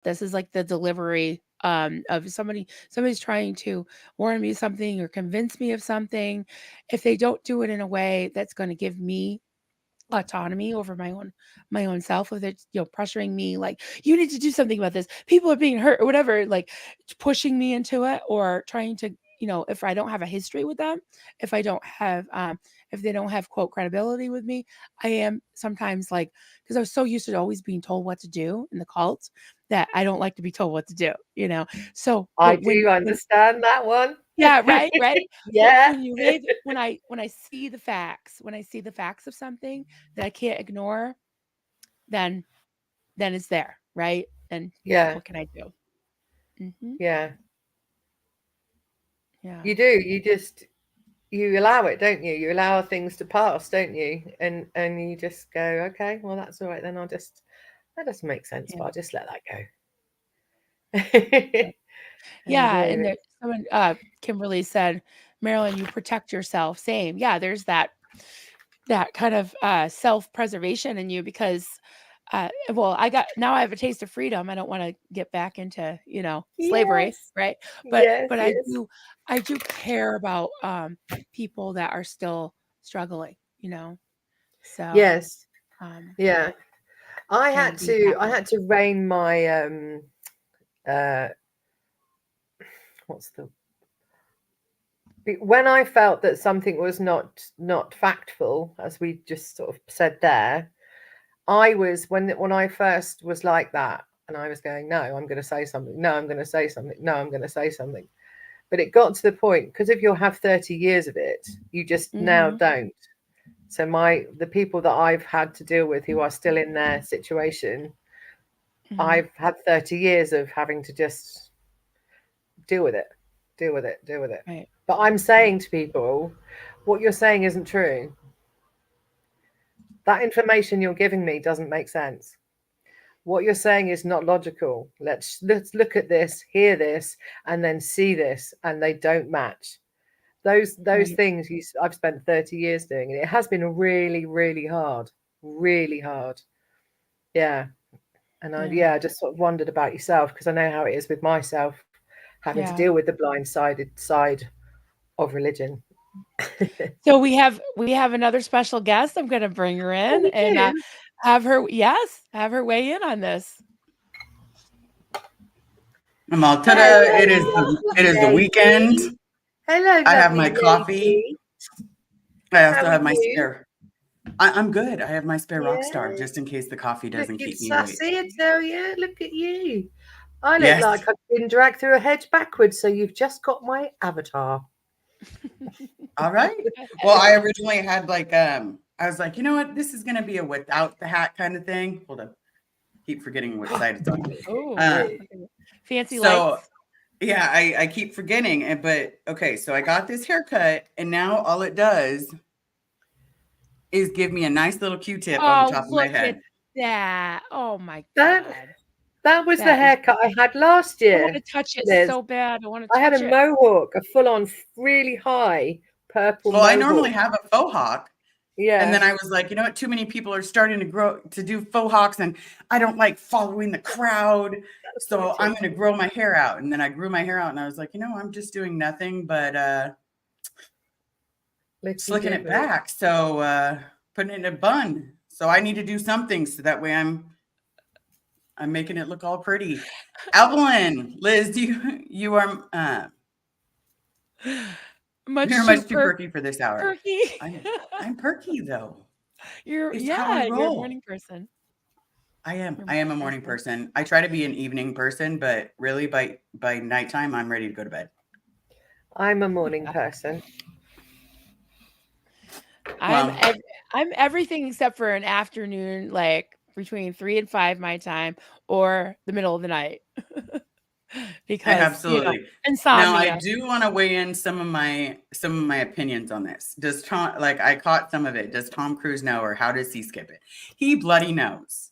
This is like the delivery of somebody's trying to warn me something or convince me of something. If they don't do it in a way that's going to give me autonomy over my own self, if it's, pressuring me, like, you need to do something about this, people are being hurt or whatever, like pushing me into it, or trying to, if I don't have a history with them, if I don't have if they don't have quote credibility with me, I am sometimes like, because I was so used to always being told what to do in the cult, that I don't like to be told what to do, so I but do when understand that one. yeah, right, right. But Yeah. when I see the facts of something that I can't ignore, then it's there, right? And Yeah. what can I do? Mhm. Yeah. Yeah. You do. You allow it, don't you? You allow things to pass, don't you? And you just go, okay, well that's all right then. That doesn't make sense, Yeah. but I'll just let that go. Yeah. And Yeah, and there someone, Kimberly said, "Marilyn, you protect yourself." Same. Yeah, there's that kind of, self-preservation in you because, well, I have a taste of freedom. I don't wanna get back into, slavery, yes, right? yes, But yes, I do care about, people that are still struggling, So, yes, um, yeah. and be that I light. had to rein my uh what's the when I felt that something was not factful, as we just sort of said there. I was when I first was like that, and I was going, no, I'm going to say something. No, I'm going to say something. No, I'm going to say something. But it got to the point, because if you'll have 30 years of it, you just now Mhm, don't. So the people that I've had to deal with who are still in their situation, mhm, I've had 30 years of having to just deal with it, deal with it, deal with it. right, But I'm right, saying to people, what you're saying isn't true. That information you're giving me doesn't make sense. What you're saying is not logical. Let's look at this, hear this, and then see this, and they don't match. Those right, things I've spent 30 years doing, and it has been really, really hard, really hard. Yeah, and yeah, I just sort of wondered about yourself, because I know how it is with myself, having to yeah. deal with the blindsided side of religion. So we have another special guest. I'm gonna bring her Oh, in we and, do. have her weigh in on this. Maltada, Hello, it is the lovely weekend. lady. Hello, I have lovely my coffee. lady. I How also are have my you? spare. I'm good. I have my spare rock star Yeah. just in case the coffee doesn't Looking keep me awake. sassy, I tell you. Look at you. I look Yes. like I've been dragged through a hedge backwards, so you've just got my avatar. All right. Well, I originally had I was like, you know what? This is gonna be a without the hat kind of thing. Hold up. Keep forgetting which side it's on. Oh, Um, fancy so lights. yeah, I keep forgetting it, but okay, so I got this haircut and now all it does is give me a nice little Q-tip on the Oh, top of my look at head. that. Oh my That god. that was the That is haircut I had last I year, wanna touch it Liz. so bad. I wanna I had a touch it. mohawk, a full-on, really high purple Well, I mohawk. normally have a faux hawk. And Yeah, then I was like, you know what? Too many people are starting to do faux hawks, and I don't like following the crowd. that's so So I'm going to typical. grow my hair out. And then I grew my hair out, and I was like, you know, I'm just doing nothing but Looking slicking good it with it. back. So putting it in a bun. So I need to do something so that way I'm making it look all pretty. Evelyn, Liz, you are you're Much too much too perky for this hour. perky. I'm perky though. It's how I You're a roll. morning person. I am. You're a I am a morning morning person. person. I try to be an evening person, but really by nighttime, I'm ready to go to bed. I'm a morning person. I'm Well, ev I'm everything except for an afternoon, like, between 3 and 5 my time, or the middle of the night. Because, absolutely. Now, I insomnia. do want to weigh in some of my opinions on this. Does Tom like I caught some of it? Does Tom Cruise know, or how does he skip it? He bloody knows.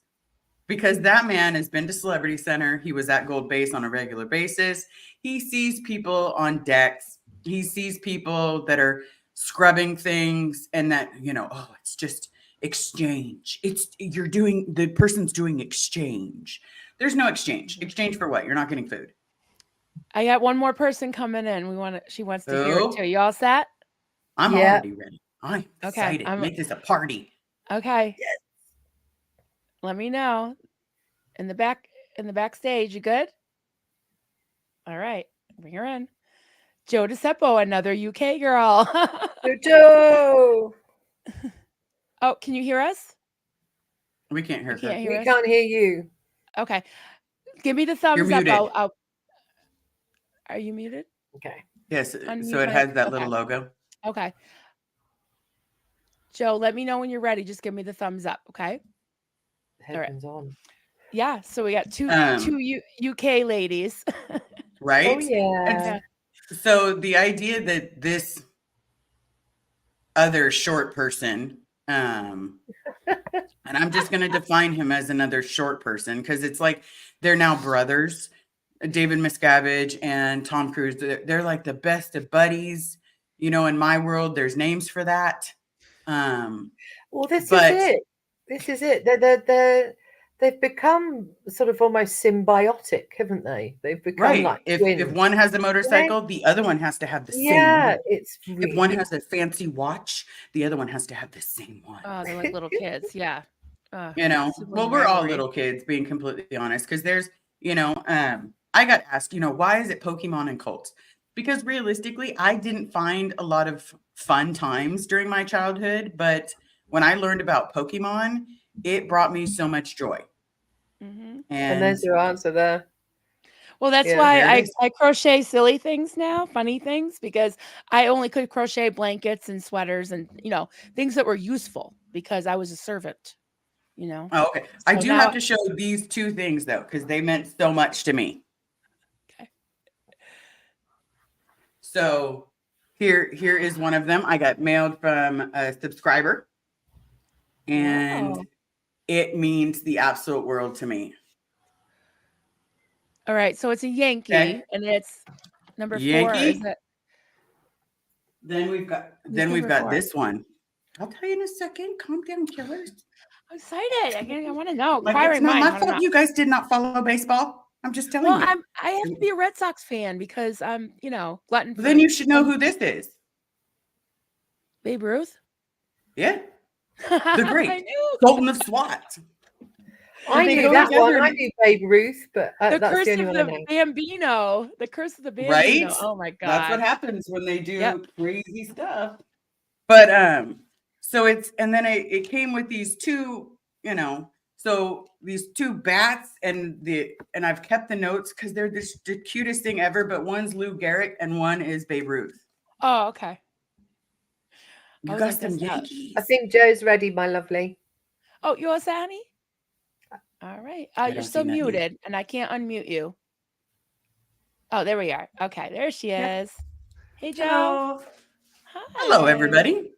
Because that man has been to Celebrity Center. He was at Gold Base on a regular basis. He sees people on decks. He sees people that are scrubbing things and that, oh, it's just exchange. The person's doing exchange. There's no exchange. Exchange for what? You're not getting food. I got one more person coming in. She wants to hear it too. Oh, You all set? I'm Yeah. already ready. I'm Okay. excited. Make this a party. Okay. Yes. Let me know. In the backstage, you good? All right. Bring her in. Joe DeCeppo, another UK girl. Jojo! Oh, can you hear us? We can't hear You can't her. hear We us? can't hear you. Okay. Give me the You're thumbs up. muted. Are you muted? Okay. Yes. Unmute So it my- has that okay. little logo. Okay. Joe, let me know when you're ready. Just give me the thumbs up, okay? Headphones on. Yeah, so we got two UK ladies. Right? Oh, yeah. And so the idea that this other short person, and I'm just going to define him as another short person because it's like they're now brothers, David Miscavige and Tom Cruise. They're like the best of buddies. You know, in my world, there's names for that. Well, this But- is it. This is it. They've become sort of almost symbiotic, haven't they? They've become right. like If twins. one has a motorcycle, the other one has to have the same Yeah, one. it's really If one has a fancy watch, the other one has to have the same one. Oh, they're like little kids. Yeah. You know, sibling well, we're all rivalry. little kids, being completely honest, because there's, you know, I got asked, you know, why is it Pokemon and Colts? Because realistically, I didn't find a lot of fun times during my childhood, but when I learned about Pokemon, it brought me so much joy. Mhm. and there's your answer there. Well, that's Yeah, why there it is. I crochet silly things now, funny things, because I only could crochet blankets and sweaters and, you know, things that were useful because I was a servant, you know. Oh, okay. I So do now- have to show these two things though, because they meant so much to me. Okay. So here is one of them. I got mailed from a subscriber, and Wow. it means the absolute world to me. All right, so it's a Yankee Okay. and it's number 4. Yankee? Is it? Then we've got number 4? this one. I'll tell you in a second. Calm down, killers. I'm excited. I want to know. Like, Inquiring it's not mind, my wanna fault know. you guys did not follow baseball. I'm just telling Well, you. I have to be a Red Sox fan because I'm, you know, glutton But for then you should know who this is. Babe Ruth. Yeah. The great. knew. Sultan of SWAT. I they knew go that one. together. I knew Babe Ruth, but The that's curse the only of one I the know. Bambino. The curse of the Bambino. Right? Oh my god. That's what happens when they do Yep. crazy stuff. But so and then it came with these two, you know, so these two bats and I've kept the notes because they're the cutest thing ever, but one's Lou Gehrig and one is Babe Ruth. Oh, okay. You I was got like, some that's not- Yankees. I think Joe's ready, my lovely. Oh, you all set, honey? All right. I You're don't still see nothing. muted, and I can't unmute you. Oh, there we are. Okay, there she Yep. is. Hey, Joe. Hello. Hi. Hello, everybody.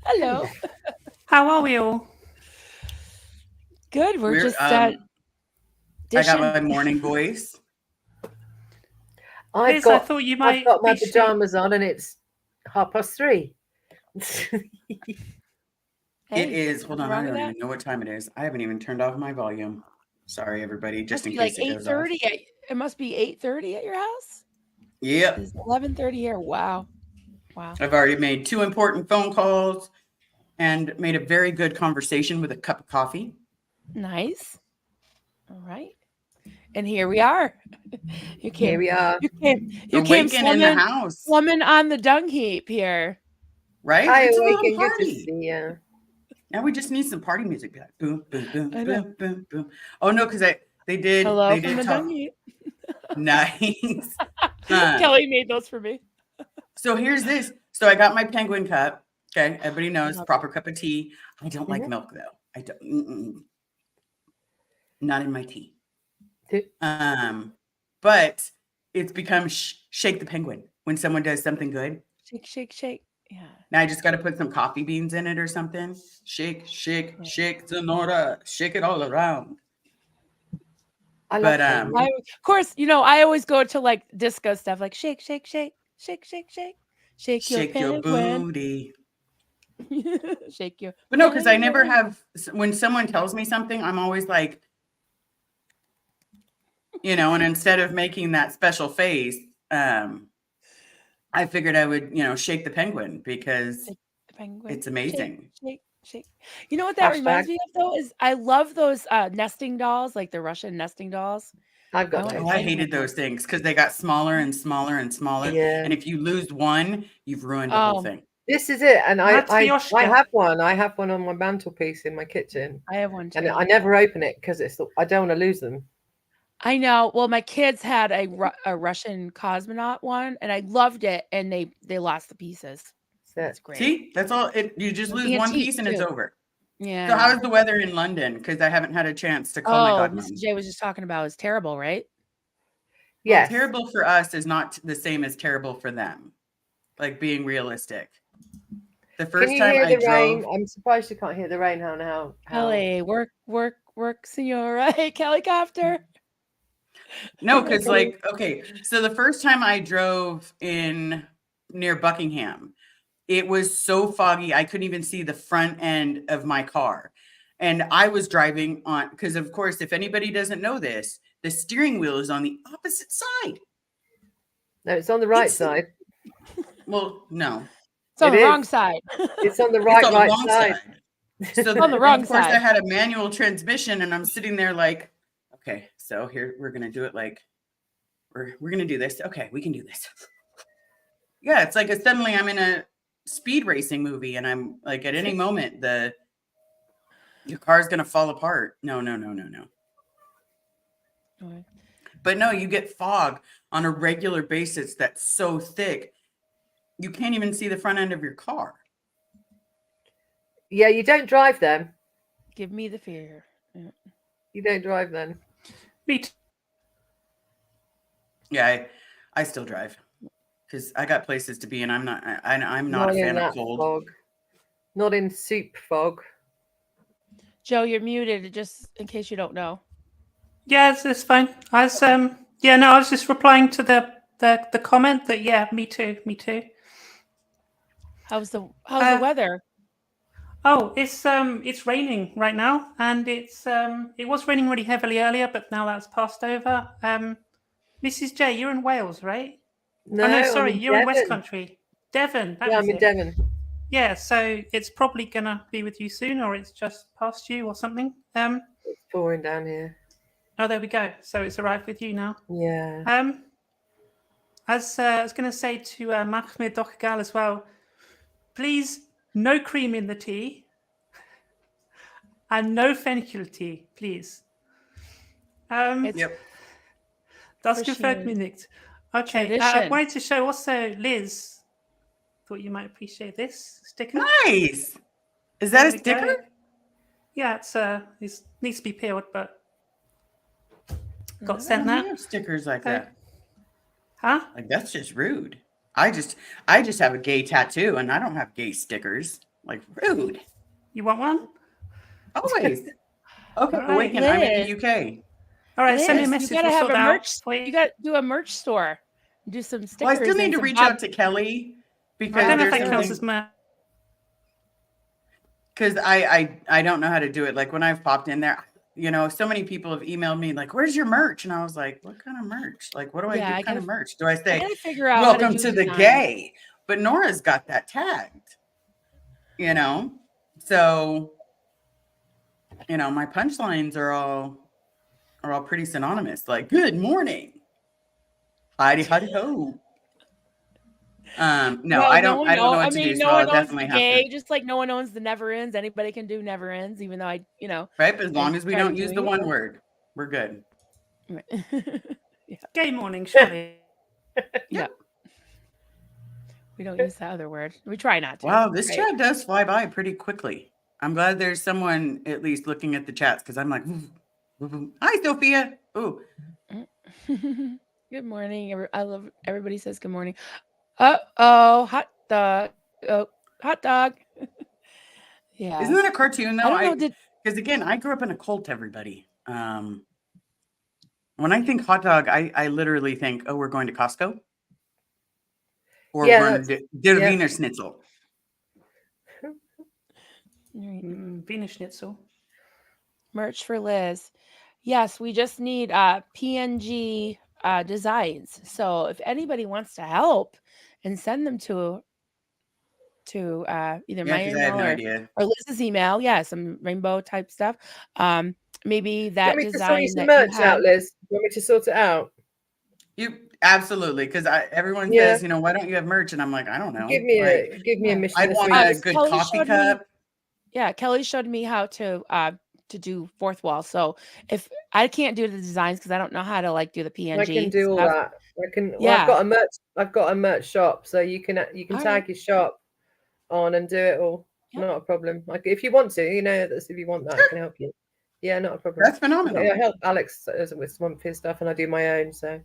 Hello. How are we all? Good. We're just I got my dishing. morning voice. I've Liz, I got thought you might I've got my be sleep- pajamas on, and it's 3:30. Hey, It is. Hold nothing on, I wrong don't with even that? know what time it is. I haven't even turned off my volume. Sorry, everybody, just Must in be like case it goes off. 8:30. It must be 8:30 at your house. Yep. It's 11:30 here. Wow. Wow. I've already made 2 important phone calls and made a very good conversation with a cup of coffee. Nice. All right. And here we are. You Here came. we are. You came Awaken in the house, slumming on the dung heap here. right? Hi, It's a little Awaken. Good to party. see you. Now we just need some party music. Be like, boom, boom, boom, I know. boom, boom, boom. Oh no, because they did Hello from did the talk. dung heap. Nice. Kelly made those for me. So here's this. So I got my penguin cup. Okay, everybody knows Love proper cup of tea. I don't like Mhm. milk though. I don't. Not in my tea. Th- But it's become shake the penguin when someone does something good. Shake, shake, shake. Yeah. Now I just got to put some coffee beans in it or something. Shake, shake, Yeah. shake, Sonora. Shake it all around. I love But, penguins. Of course, you know, I always go to like disco stuff, like shake, shake, shake, shake, shake, shake, shake your Shake your penguin. booty. Shake your. But no, because I never penguin. have. When someone tells me something, I'm always like, you know, and instead of making that special face, I figured I would, shake the penguin because Shake the penguin. it's Shake, amazing. shake, shake. You know what that reminds Hashtag. me of though is I love those nesting dolls, like the Russian nesting dolls. I've I got want Oh, to those. I play with hated those. those things because they got smaller and smaller and smaller. Yeah. And if you lose one, you've ruined the whole Oh, thing. This is it. And I Matryoshka. have one. I have one on my mantelpiece in my kitchen. I have one And too. I never open it because I don't want to lose them. I know. Well, my kids had a Russian cosmonaut one, and I loved it, and they lost the pieces. That's It's great. See, that's all. You just lose one Antique piece and it's too. over. Yeah. So I how know. is the weather in London? Because I haven't had a chance to call my Oh, godmom. Mrs. J was just talking about it's terrible, right? Well, Yes. terrible for us is not the same as terrible for them. Like being realistic. The Can first you time hear I the rain? drove, I'm surprised you can't hear the rain. How Kelly, work, senora. Hey, Kellycopter. no, because okay, so the first time I drove in near Buckingham, it was so foggy I couldn't even see the front end of my car. And I was driving on, because of course, if anybody doesn't know this, the steering wheel is on the opposite side. No, it's on the right It's- side. Well, no, It's on It the wrong is. side. It's on the it's right on the wrong side. side. So On the and wrong of course, I side. had a manual transmission, and I'm sitting there like, okay, so here we're gonna do it like we're gonna do this. Okay, we can do this. Yeah, it's like suddenly I'm in a speed racing movie, and I'm like, at any moment your car's gonna fall apart. No. Okay. But no, you get fog on a regular basis that's so thick, you can't even see the front end of your car. Yeah, you don't drive them. Give me the fear. Yeah. You don't drive them. Me too. Yeah, I still drive because I got places to be, and I'm not a in fan of that cold. fog. Not in soup fog. Joe, you're muted, just in case you don't know. Yeah, it's fine. I was I was just replying to the comment that me too. How's the weather? Oh, it's raining right now, and it was raining really heavily earlier, but now that's passed over. Mrs. J, you're in Wales, right? No, Oh no, I'm sorry, in you're in West Devon. Country. Devon, that Yeah, was I'm in it. Devon. Yeah, so it's probably gonna be with you soon, or it's just past you or something. It's pouring down here. Oh, there we go. So it's arrived with you now. Yeah. As I was going to say to Mahmoud Dokgal as well, please no cream in the tea and no fenugreek tea, please. It's Yep. Das for gefällt sure. mir nicht. Okay, I Tradition. wanted to show also Liz. Thought you might appreciate this sticker. Nice. Is that There a we sticker? go. Yeah, it needs to be peeled, but got I sent don't that. have stickers like Okay. that. Huh? Like that's just rude. I just have a gay tattoo, and I don't have gay stickers. Like rude. You want one? Always. Okay, All wait, right, I'm in Liz. the UK. All right, send me a Liz, message. you gotta We'll have sort a that merch. out for you. You gotta do a merch store. Do some stickers. Well, I still need and to some reach Bob- out to Kelly I because don't know if there's that counts something as merch. because I don't know how to do it. Like when I've popped in there, so many people have emailed me like, "Where's your merch?" And I was like, "What kind of merch? Like, what do I Yeah, do? I Kind of gotta- merch? Do I I say gotta figure out how to welcome do to the design. gay?" But Nora's got that tagged. So my punchlines are all pretty synonymous. Like, good morning, hidey ho. No, Well, I no don't one know knows. what I to mean, do, no so I'll one owns definitely the have gay, to. just like no one owns the never ends. Anybody can do never ends, even though I. Right, but as long I as we tried don't use the doing one word, we're good. Gay morning, surely. Yeah. We don't use the other word. We try not to. Wow, this right? chat does fly by pretty quickly. I'm glad there's someone at least looking at the chats because I'm like, hi, Sophia. Ooh, Good morning. I love everybody says good morning. Oh, hot dog. Oh, hot dog. Yeah. isn't that a cartoon though? I don't know. Because again, I grew up in a cult. Everybody. When I think hot dog, I literally think, oh, we're going to Costco, or Yeah, we're going to Der yeah. Wiener Schnitzel. Wiener Schnitzel. Merch for Liz. Yes, we just need PNG designs. So if anybody wants to help and send them to either Yeah, my because I have email no idea. or Liz's email, yeah, some rainbow type stuff. Maybe Do you that want me to sort you design some that you merch have. out, Liz? Do you want me to sort it out? You absolutely, because everyone Yeah. says, why don't you have merch? And I'm like, I don't know. Give me Like, a Yeah. mission I this want week. a Because good Kelly coffee showed me, cup. yeah, Kelly showed me how to do fourth wall. So if I can't do the designs because I don't know how to like do the I can PNG do all stuff. that. I can. Well, Yeah. I've got a merch shop, so you can All tag right. your shop on and do it all. Yep. Not a problem. Like if you want to, that's if you want that, I can help you. Yeah, not a problem. That's phenomenal. I help Alex with some of his stuff, and I do my own. So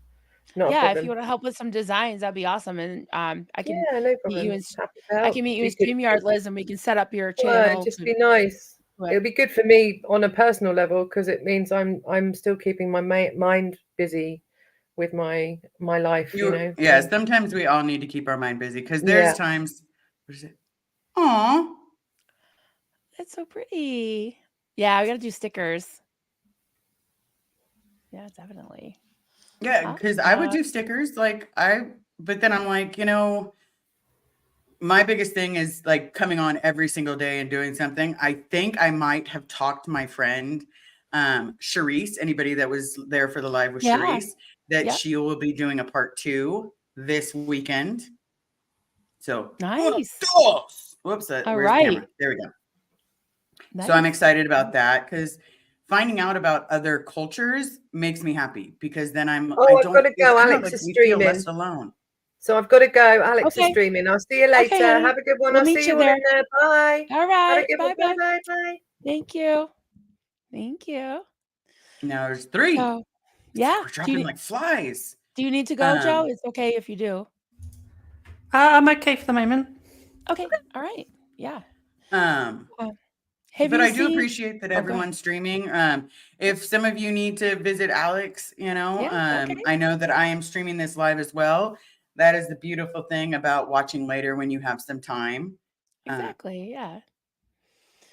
not a Yeah, if problem. you want to help with some designs, that'd be awesome. And I can Yeah, no meet you problem. in Happy to help. in Be good. StreamYard, Liz, and we can set up your Well, channel just to be nice. do it. It'll be good for me on a personal level because it means I'm still keeping my mind busy with my life. Yeah, So, sometimes we all need to keep our mind busy because there's yeah. times. What is it? Aw. That's so pretty. Yeah, we gotta do stickers. Yeah, definitely. Yeah, because I would do stickers. But then I'm like, my biggest thing is like coming on every single day and doing something. I think I might have talked to my friend, Charisse, anybody that was there for the live with Yeah. Charisse, that Yep. she will be doing a part 2 this weekend. So Nice. Whoops, All where's the right. camera? There we go. Nice. So I'm excited about that because finding out about other cultures makes me happy because then I've got to go. Alex is we feel streaming. less alone. So I've got to go. Alex is Okay. streaming. I'll see you later. Okay, honey. Have a good one. We'll I'll meet see you you all there. in there. Bye. All Have a right. good one. Bye-bye. Bye. Bye. Thank you. Thank you. Now there's 3. So, yeah. We're dropping like flies. Do you need to go, Joe? It's okay if you do. I'm okay for the moment. Okay. All right. Yeah. But I do appreciate that everyone's streaming. If some of you need to visit Alex, okay. I know that I am streaming this live as well. That is the beautiful thing about watching later when you have some time. Exactly. Yeah.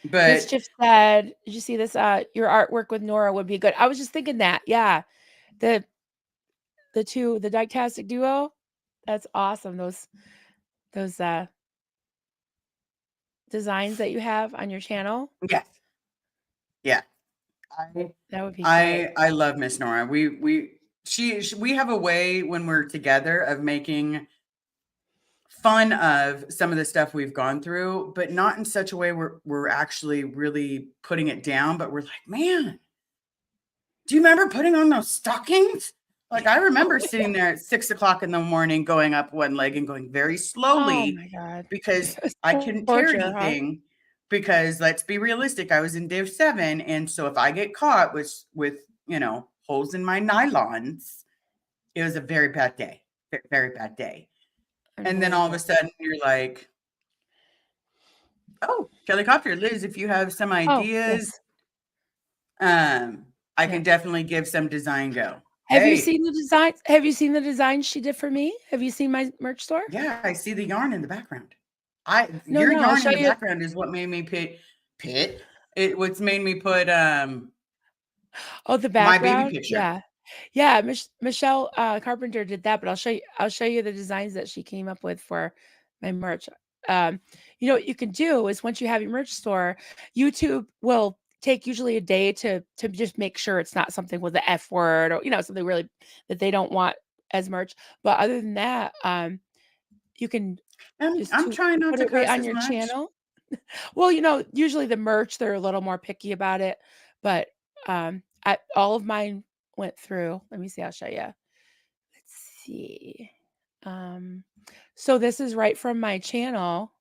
But Mischief said, did you see this? Your artwork with Nora would be good. I was just thinking that. Yeah. The Dictastic duo. That's awesome. Those designs that you have on your channel. Yes. Yeah. That would be great. I love Miss Nora. We have a way when we're together of making fun of some of the stuff we've gone through, but not in such a way where we're actually really putting it down, but we're like, man, do you remember putting on those stockings? Like I remember sitting there at 6 o'clock in the morning, going up one leg and going very slowly. Oh my God. Because I couldn't carry anything. Because let's be realistic, I was in Div 7, and so if I get caught with holes in my nylons, it was a very bad day, very bad day. And then all of a sudden, you're like, "Oh, Helicopter, Liz, if you have some ideas, I can definitely give some design go." Have you seen the designs? Have you seen the designs she did for me? Have you seen my merch store? Yeah, I see the yarn in the background. Your yarn in the background is what made me what's made me put the background. my baby picture. Yeah. Michelle Carpenter did that, but I'll show you the designs that she came up with for my merch. What you can do is once you have your merch store, YouTube will take usually a day to just make sure it's not something with the F word or something really that they don't want as merch. But other than that, you can I'm trying not to put it right cuss on as your much. channel. Well, usually the merch, they're a little more picky about it, but all of mine went through. Let me see, I'll show you. Let's see. So this is right from my channel.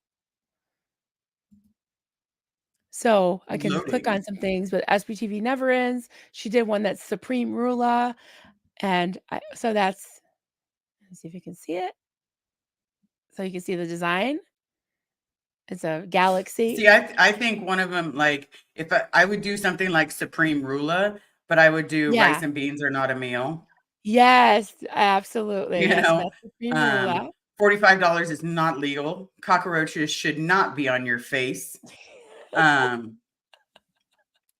So I can click on some things, but SBTV Never Ends. She did one that's Supreme Rula. And so that's, let's see if you can see it. So you can see the design. It's a galaxy. See, I think one of them, like, if I would do something like Supreme Rula, but I would do rice and beans are not a meal. Yes, absolutely. That's Supreme Rula. $45 is not legal. Cockroaches should not be on your face.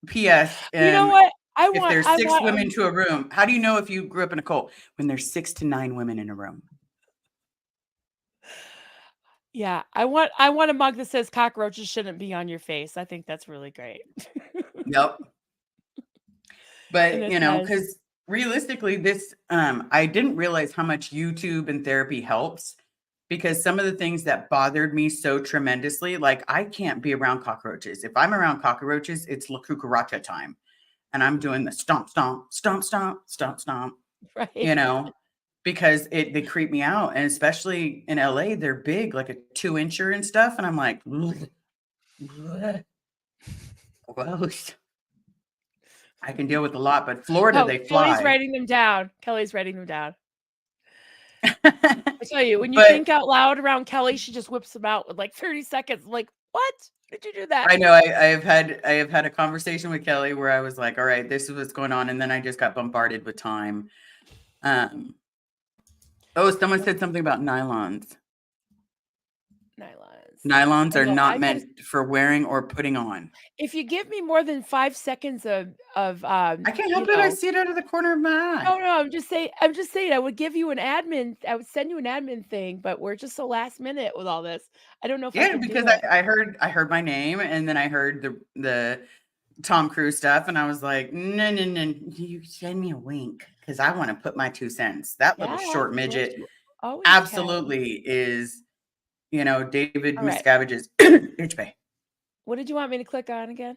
P.S. You know what? If there's I 6 want women to a room, how do you know if you grew up in a cult? When there's 6 to 9 women in a room. yeah, I want a mug that says cockroaches shouldn't be on your face. I think that's really great. Yep. And But, it you know, says, because realistically, this I didn't realize how much YouTube and therapy helps, because some of the things that bothered me so tremendously, like I can't be around cockroaches. If I'm around cockroaches, it's La Cucaracha time. And I'm doing the stomp, stomp, stomp, stomp, stomp, stomp, you right. know, because they creep me out. And especially in LA, they're big, like a 2-incher and stuff. And I'm like, gross. I can deal with a lot, but Florida, Oh, they Kelly's fly. writing them down. Kelly's writing them down. I tell you, when you But think out loud around Kelly, she just whips them out with like 30 seconds. Like, what? Did you do that? I know I have had a conversation with Kelly where I was like, all right, this is what's going on. And then I just got bombarded with time. Oh, someone said something about nylons. Nylons. Nylons I are know. not meant for wearing or putting on. If you give me more than 5 seconds of I can't help it. I see it out of the corner of my eye. no, I'm just saying I would give you an admin, I would send you an admin thing, but we're just so last minute with all this. I don't know if I Yeah, can because do it. I heard my name, and then I heard the Tom Cruise stuff, and I was like, no, you send me a wink because I want to put my 2 cents. That little Yeah, short yes, midget you always can. absolutely is, David All right. Miscavige's bitch bay. What did you want me to click on again?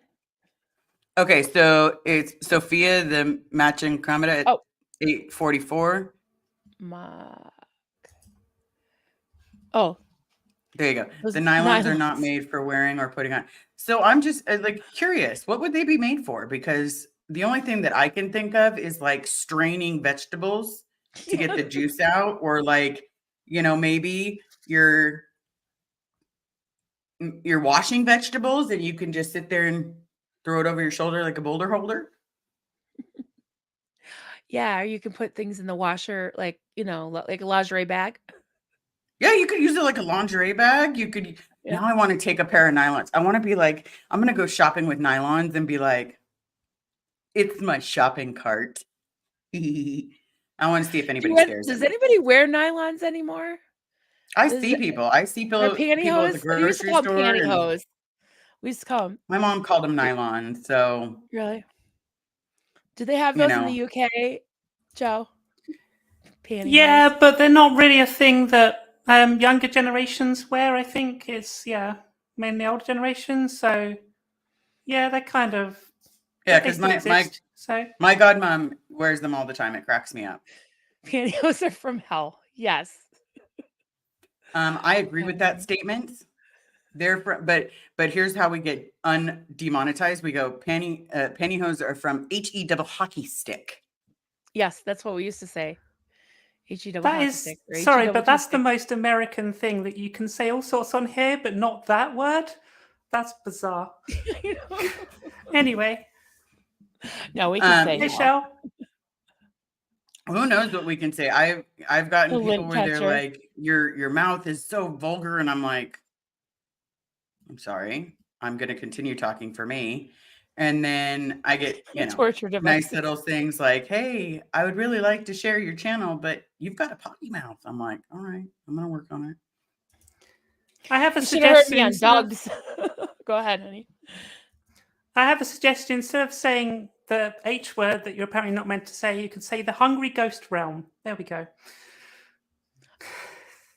Okay, so it's Sophia the matching chromatograph at Oh. 844. Oh, There you go. those The nylons are not nylons. made for wearing or putting on. So I'm just like curious, what would they be made for? Because the only thing that I can think of is like straining vegetables to get the juice out, or like, maybe you're washing vegetables and you can just sit there and throw it over your shoulder like a boulder holder. Yeah, or you can put things in the washer, like, like a lingerie bag. Yeah, you could use it like a lingerie bag. You could. Yeah. Now I want to take a pair of nylons. I want to be like, I'm going to go shopping with nylons and be like, it's my shopping cart. I want to see if anybody stares at Does me. anybody wear nylons anymore? I Does see it- people. I see Or people at the pantyhose? We used to grocery call them store, and pantyhose. We used to call them. my mom called them nylon. So, Really? Do they have those in the UK, Joe? Pantyhose? Yeah, but they're not really a thing that younger generations wear. I think it's mainly older generations. So yeah, they're kind of yeah, they because still exist. So my godmom wears them all the time. It cracks me up. Pantyhose are from hell. Yes. I agree with that statement. But here's how we get undemonetized. We go pantyhose are from HE double hockey stick. Yes, that's what we used to say. HE double that hockey is stick. Or sorry, HE but that's the stick. most American thing that you can say all sorts on here, but not that word. That's bizarre. Anyway, No, we can say hey hell. Shell. Who knows what we can say? I've gotten The people lint where they're catcher. like, your mouth is so vulgar, and I'm like, I'm sorry, I'm gonna continue talking for me. And then I get, Torture device. nice little things like, hey, I would really like to share your channel, but you've got a potty mouth. I'm like, all right, I'm gonna work on it. I have a You should have heard me suggestion. on dogs. Go ahead, honey. I have a suggestion. Instead of saying the H word that you're apparently not meant to say, you could say the hungry ghost realm. There we go.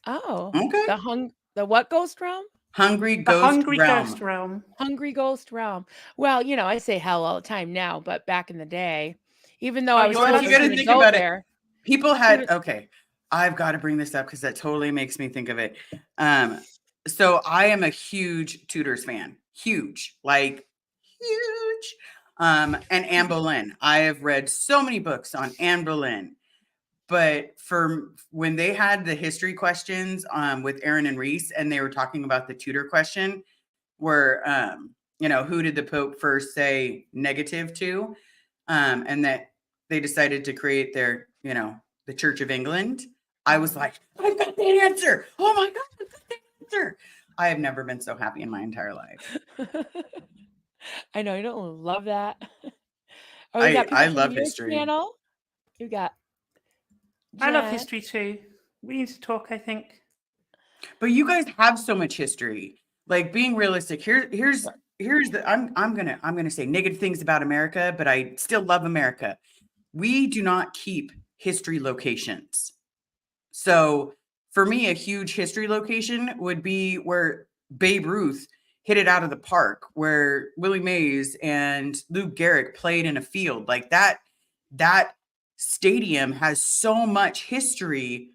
Oh. Okay. The what ghost realm? Hungry The ghost hungry realm. ghost realm. Hungry ghost realm. Well, I say hell all the time now, but back in the day, even though Oh, I was you told were I You was got to going to think go about there. it. People had Even- okay. I've got to bring this up because that totally makes me think of it. So I am a huge Tudors fan. Huge, like huge. And Anne Boleyn. I have read so many books on Anne Boleyn. But for when they had the history questions with Aaron and Reese, and they were talking about the Tudor question, where who did the Pope first say negative to? And that they decided to create their, the Church of England. I was like, I've got the answer. Oh my God, I've got the answer. I have never been so happy in my entire life. I know you don't love that. Oh, we got I people from love your history. channel. You got I love Jen. history too. We need to talk, I think. But you guys have so much history. Like being realistic, here's the I'm gonna say negative things about America, but I still love America. We do not keep history locations. So for me, a huge history location would be where Babe Ruth hit it out of the park, where Willie Mays and Lou Gehrig played in a field. Like that stadium has so much history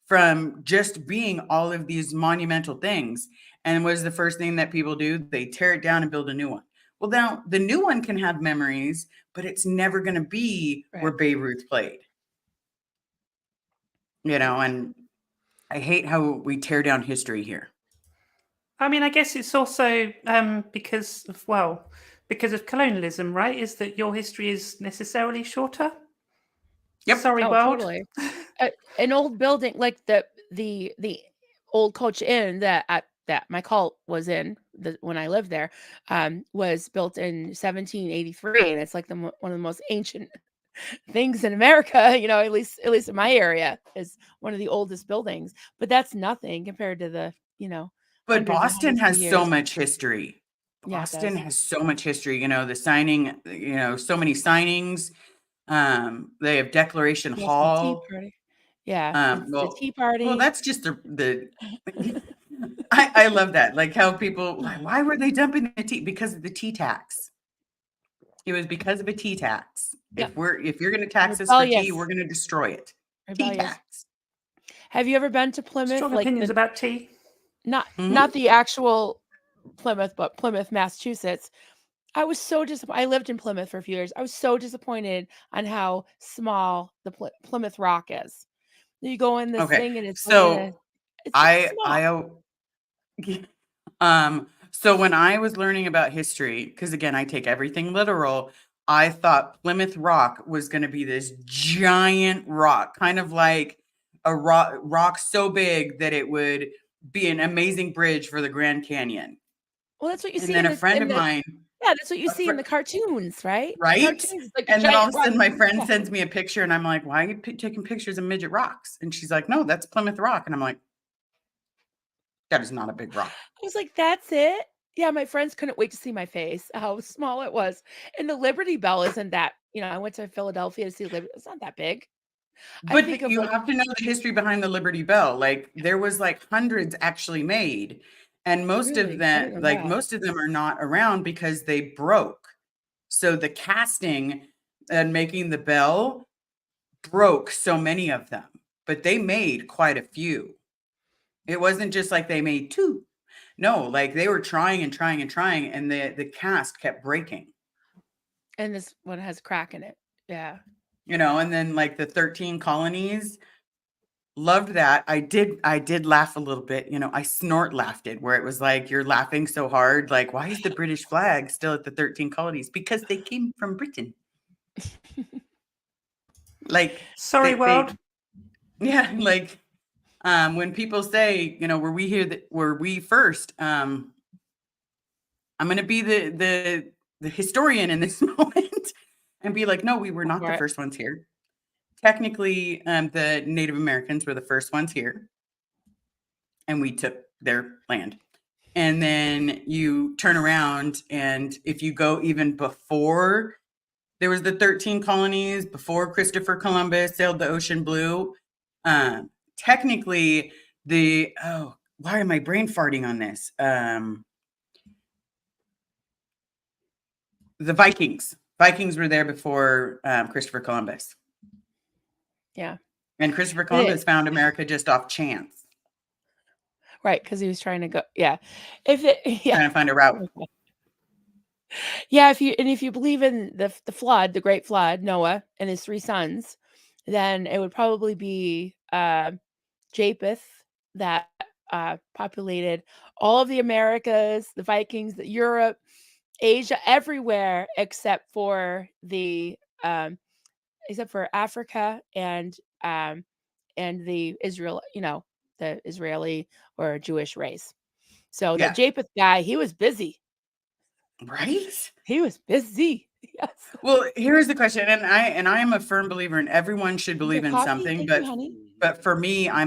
from just being all of these monumental things. And what is the first thing that people do? They tear it down and build a new one. Well, now the new one can have memories, but it's never going to be where Right. Babe Ruth played. And I hate how we tear down history here. I mean, I guess it's also because of colonialism, right? Is that your history is necessarily shorter? Yep. Sorry, Oh, world. totally. An old building like the old Coach Inn that my cult was in when I lived there was built in 1783, and it's like one of the most ancient things in America. At least in my area is one of the oldest buildings. But that's nothing compared to the But hundreds and Boston hundreds of has so years. much history. Yeah, it Boston does. has so much history. The signing, so many signings. They have Declaration Yes, the Tea Hall. Party. Yeah, it's the Tea Well, Party. that's just the I love that. Like how people, why were they dumping the tea? Because of the tea tax. It was because of a tea tax. Yep. If you're going to tax us for tea, Rebellious. we're going to destroy it. Tea Rebellious. tax. Have you ever been to Plymouth? Strong Like opinions about tea. not Mhm. the actual Plymouth, but Plymouth, Massachusetts. I was so disappointed. I lived in Plymouth for a few years. I was so disappointed on how small the Plymouth Rock is. You go in this Okay. thing and it's like So it's just I small. I so when I was learning about history, because again, I take everything literal, I thought Plymouth Rock was going to be this giant rock, kind of like a rock so big that it would be an amazing bridge for the Grand Canyon. Well, that's what you And see then in a the friend of mine, yeah, that's what you a see in fr- the cartoons, right? The right? cartoons is like a And then all giant of a rock. sudden, my friend Yeah. sends me a picture, and I'm like, "Why are you taking pictures of midget rocks?" And she's like, "No, that's Plymouth Rock." And I'm like, "That is not a big rock." I was like, "That's it?" Yeah, my friends couldn't wait to see my face, how small it was. And the Liberty Bell isn't that, I went to Philadelphia to see Liberty. It's not that big. I think But of you like, have to know the history behind the Liberty Bell. Like there was like hundreds actually made, and really, I didn't know that. most of them are not around because they broke. So the casting and making the bell broke so many of them, but they made quite a few. It wasn't just like they made two. No, like they were trying and trying and trying, and the cast kept breaking. And this one has a crack in it. Yeah. And then like the 13 colonies, loved that. I did laugh a little bit. I snort laughed it where it was like you're laughing so hard. Like, why is the British flag still at the 13 colonies? Because they came from Britain. Like Sorry, they world. yeah, like when people say, were we first? I'm gonna be the historian in this moment and be like, no, we were Go not for the it. first ones here. Technically, the Native Americans were the first ones here, and we took their land. And then you turn around, and if you go even before there was the 13 colonies, before Christopher Columbus sailed the ocean blue, technically why am I brain farting on this? The Vikings were there before Christopher Columbus. Yeah. And Christopher It Columbus is. found America just off chance, Right, because he was trying to go. Yeah. Yeah. trying to find a route. Yeah, if you believe in the flood, the great flood, Noah and his three sons, then it would probably be Japheth that populated all of the Americas, the Vikings, the Europe, Asia, everywhere except for Africa and the the Israeli or Jewish race. So that Yeah. Japheth guy, he was busy. Right? He was busy. Yes. Well, here's the question, and I am a firm believer in everyone should Is there believe in coffee? something, Thank you, honey. but for me, I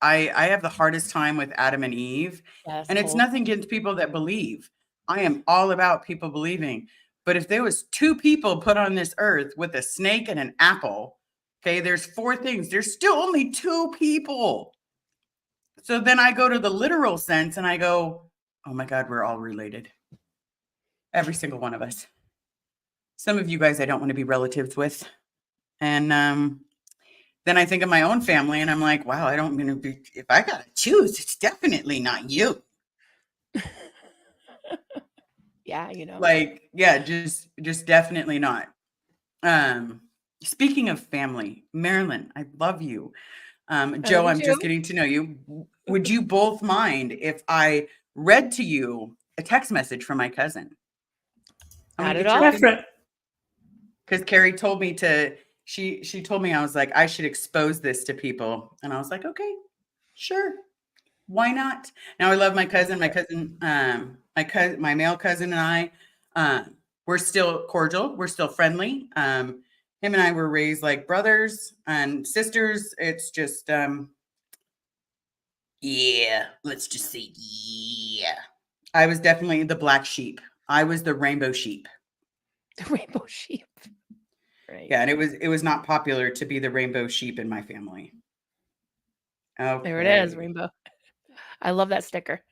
have the hardest time with Adam and Eve, Yes, and it's cold. nothing against people that believe. I am all about people believing. But if there was two people put on this earth with a snake and an apple, okay, there's four things. There's still only two people. So then I go to the literal sense and I go, oh my God, we're all related. Every single one of us. Some of you guys I don't want to be relatives with. And then I think of my own family and I'm like, wow, I don't want to be, if I got to choose, it's definitely not you. Yeah, you know. Like, yeah, just definitely not. Speaking of family, Marilyn, I love you. Joe, you I'm just too. getting to know you. Would you both mind if I read to you a text message from my cousin? I'm Not gonna at get your all. Go for it. because Carrie told me to. She told me I was like I should expose this to people, and I was like, okay, sure, why not? Now I love my cousin. My male cousin and I, we're still cordial. We're still friendly. Him and I were raised like brothers and sisters. It's just, yeah, let's just say, yeah. I was definitely the black sheep. I was the rainbow sheep. The rainbow sheep. Right. Yeah, and it was not popular to be the rainbow sheep in my family. Okay. There it is, rainbow. I love that sticker.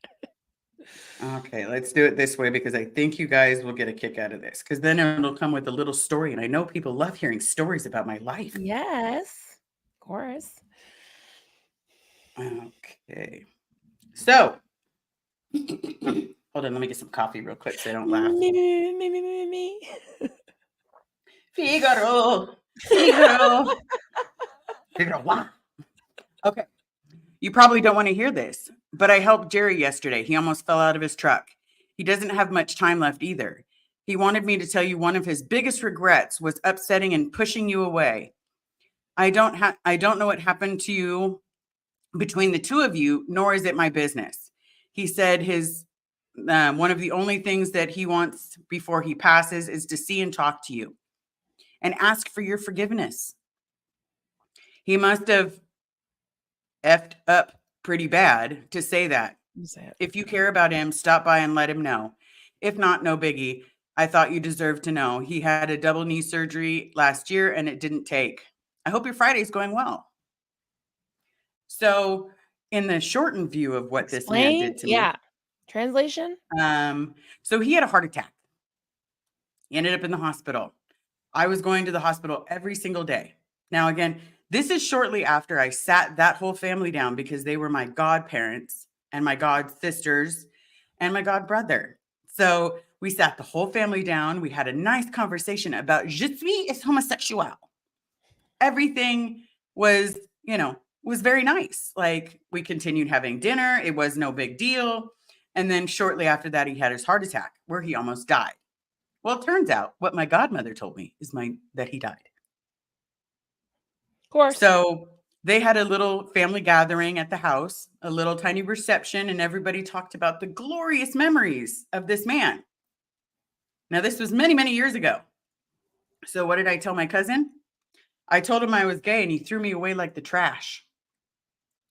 Okay, let's do it this way because I think you guys will get a kick out of this because then it'll come with a little story. And I know people love hearing stories about my life. Yes, of course. Okay. So, hold on, let me get some coffee real quick so I don't laugh. Me. Figaro. Figaro. Figaro, what? Okay. You probably don't want to hear this, but I helped Jerry yesterday. He almost fell out of his truck. He doesn't have much time left either. He wanted me to tell you one of his biggest regrets was upsetting and pushing you away. I don't know what happened to you between the two of you, nor is it my business. He said his one of the only things that he wants before he passes is to see and talk to you and ask for your forgiveness. He must have effed up pretty bad to say that. If you care about him, stop by and let him know. If not, no biggie. I thought you deserved to know. He had a double knee surgery last year and it didn't take. I hope your Friday's going well. So, in the shortened view of what this man did to me. Yeah. Translation? So he had a heart attack. He ended up in the hospital. I was going to the hospital every single day. Now, again, this is shortly after I sat that whole family down because they were my godparents and my god sisters and my god brother. So we sat the whole family down. We had a nice conversation about je suis homosexual. Everything was, was very nice. Like we continued having dinner. It was no big deal. And then shortly after that, he had his heart attack where he almost died. Well, it turns out what my godmother told me is that he died. Of course. So they had a little family gathering at the house, a little tiny reception, and everybody talked about the glorious memories of this man. Now, this was many, many years ago. So what did I tell my cousin? I told him I was gay and he threw me away like the trash.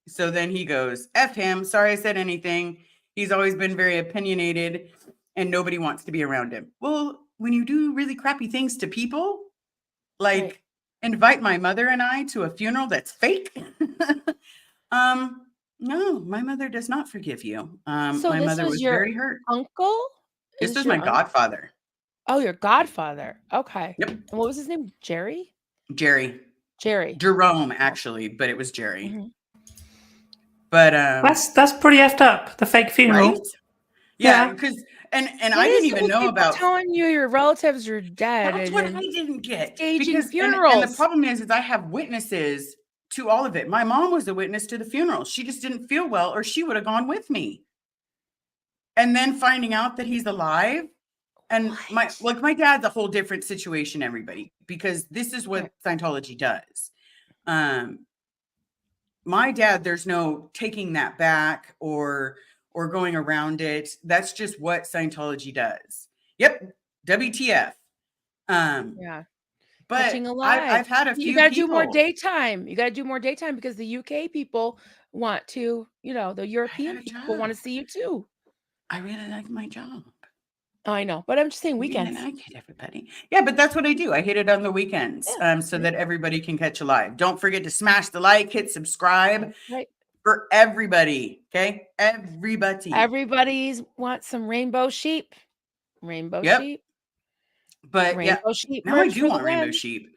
So then he goes, F him. Sorry I said anything. He's always been very opinionated and nobody wants to be around him. Well, when you do really crappy things to people, like invite my mother and I to a funeral that's fake. No, my mother does not forgive you. So my this mother was your very hurt. uncle? This was my godfather. Oh, your godfather. Okay. Yep. And what was his name? Jerry? Jerry. Jerry. Jerome, actually, but it was Jerry. Mhm. But that's pretty effed up. The fake funeral. right? Yeah, because and I didn't even know about telling you your relatives are dead. That's what I didn't get. Staging Because funerals. and the problem is I have witnesses to all of it. My mom was a witness to the funeral. She just didn't feel well, or she would have gone with me. And then finding out that he's alive, and my dad's a whole different situation, everybody, because this is what Scientology does. My dad, there's no taking that back or going around it. That's just what Scientology does. Yep. WTF. Yeah. But Catching a lie. I've had a You few gotta do more people. daytime. You gotta do more daytime because the UK people want to, the I European have a people want to job. see you too. I really like my job. I know, but I'm just saying I really weekends. like it, everybody. Yeah, but that's what I do. I hit it on the weekends, Yeah, so yeah. that everybody can catch a live. Don't forget to smash the like, hit subscribe Right. for everybody. Okay, everybody. Everybody's wants some rainbow sheep. Rainbow Yep. sheep. But yeah, Rainbow sheep now I merch do for the want rainbow win. sheep.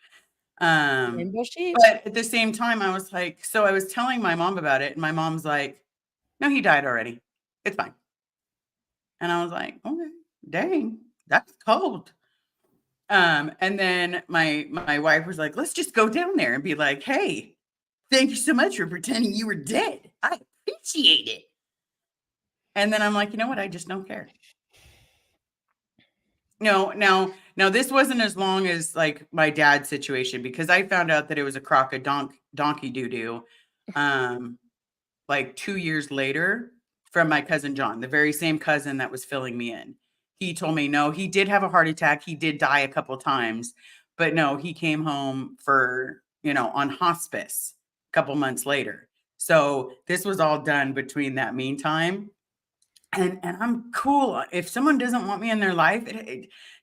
Rainbow sheep. But at the same time, I was like, so I was telling my mom about it, and my mom's like, "No, he died already. It's fine." And I was like, "Okay, dang, that's cold." And then my wife was like, "Let's just go down there and be like, hey, thank you so much for pretending you were dead. I appreciate it." And then I'm like, you know what? I just don't care. No, now this wasn't as long as like my dad's situation because I found out that it was a crock of donkey doo doo, like 2 years later from my cousin John, the very same cousin that was filling me in. He told me, no, he did have a heart attack. He did die a couple times, but no, he came home for, on hospice a couple months later. So this was all done between that meantime. And I'm cool. If someone doesn't want me in their life,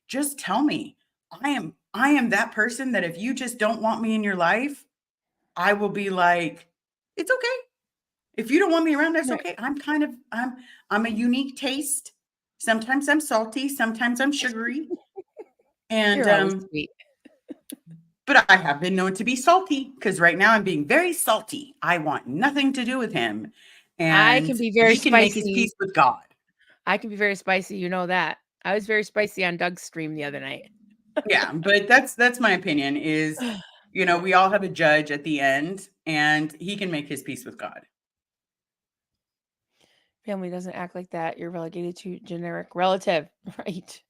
just tell me. I am that person that if you just don't want me in your life, I will be like, it's okay. If you don't want me around, that's Right. okay. I'm a unique taste. Sometimes I'm salty, sometimes I'm sugary. And You're always sweet. but I have been known to be salty because right now I'm being very salty. I want nothing to do with him. I And can be very he can make his spicy. peace with God. I can be very spicy. You know that. I was very spicy on Doug's stream the other night. Yeah, but that's my opinion is, we all have a judge at the end and he can make his peace with God. Family doesn't act like that. You're relegated to generic relative, right?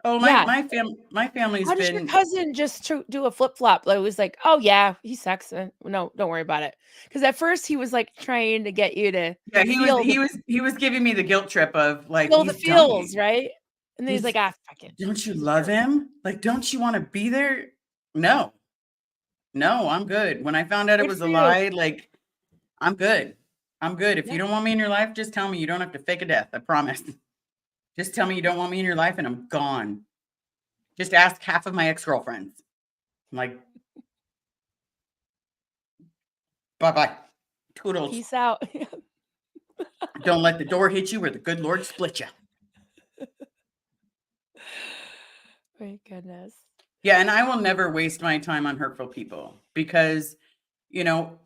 Oh, Yeah. my family's How does your been, cousin just do a flip flop? Like, it was like, oh yeah, he sucks. No, don't worry about it. Because at first he was like trying to get you to yeah, feel he was giving me the guilt trip of like feel the he's done. feels, right? And then he's like, ah, fuck it. Don't you love him? Like, don't you want to be there? No, I'm good. When I found out it Good was for a you. lie, like, I'm good. I'm good. If Yeah. you don't want me in your life, just tell me. You don't have to fake a death. I promise. Just tell me you don't want me in your life and I'm gone. Just ask half of my ex-girlfriends. I'm like, bye-bye. Toodles. Peace out. Don't let the door hit you or the good Lord split you. My goodness. Yeah, and I will never waste my time on hurtful people because,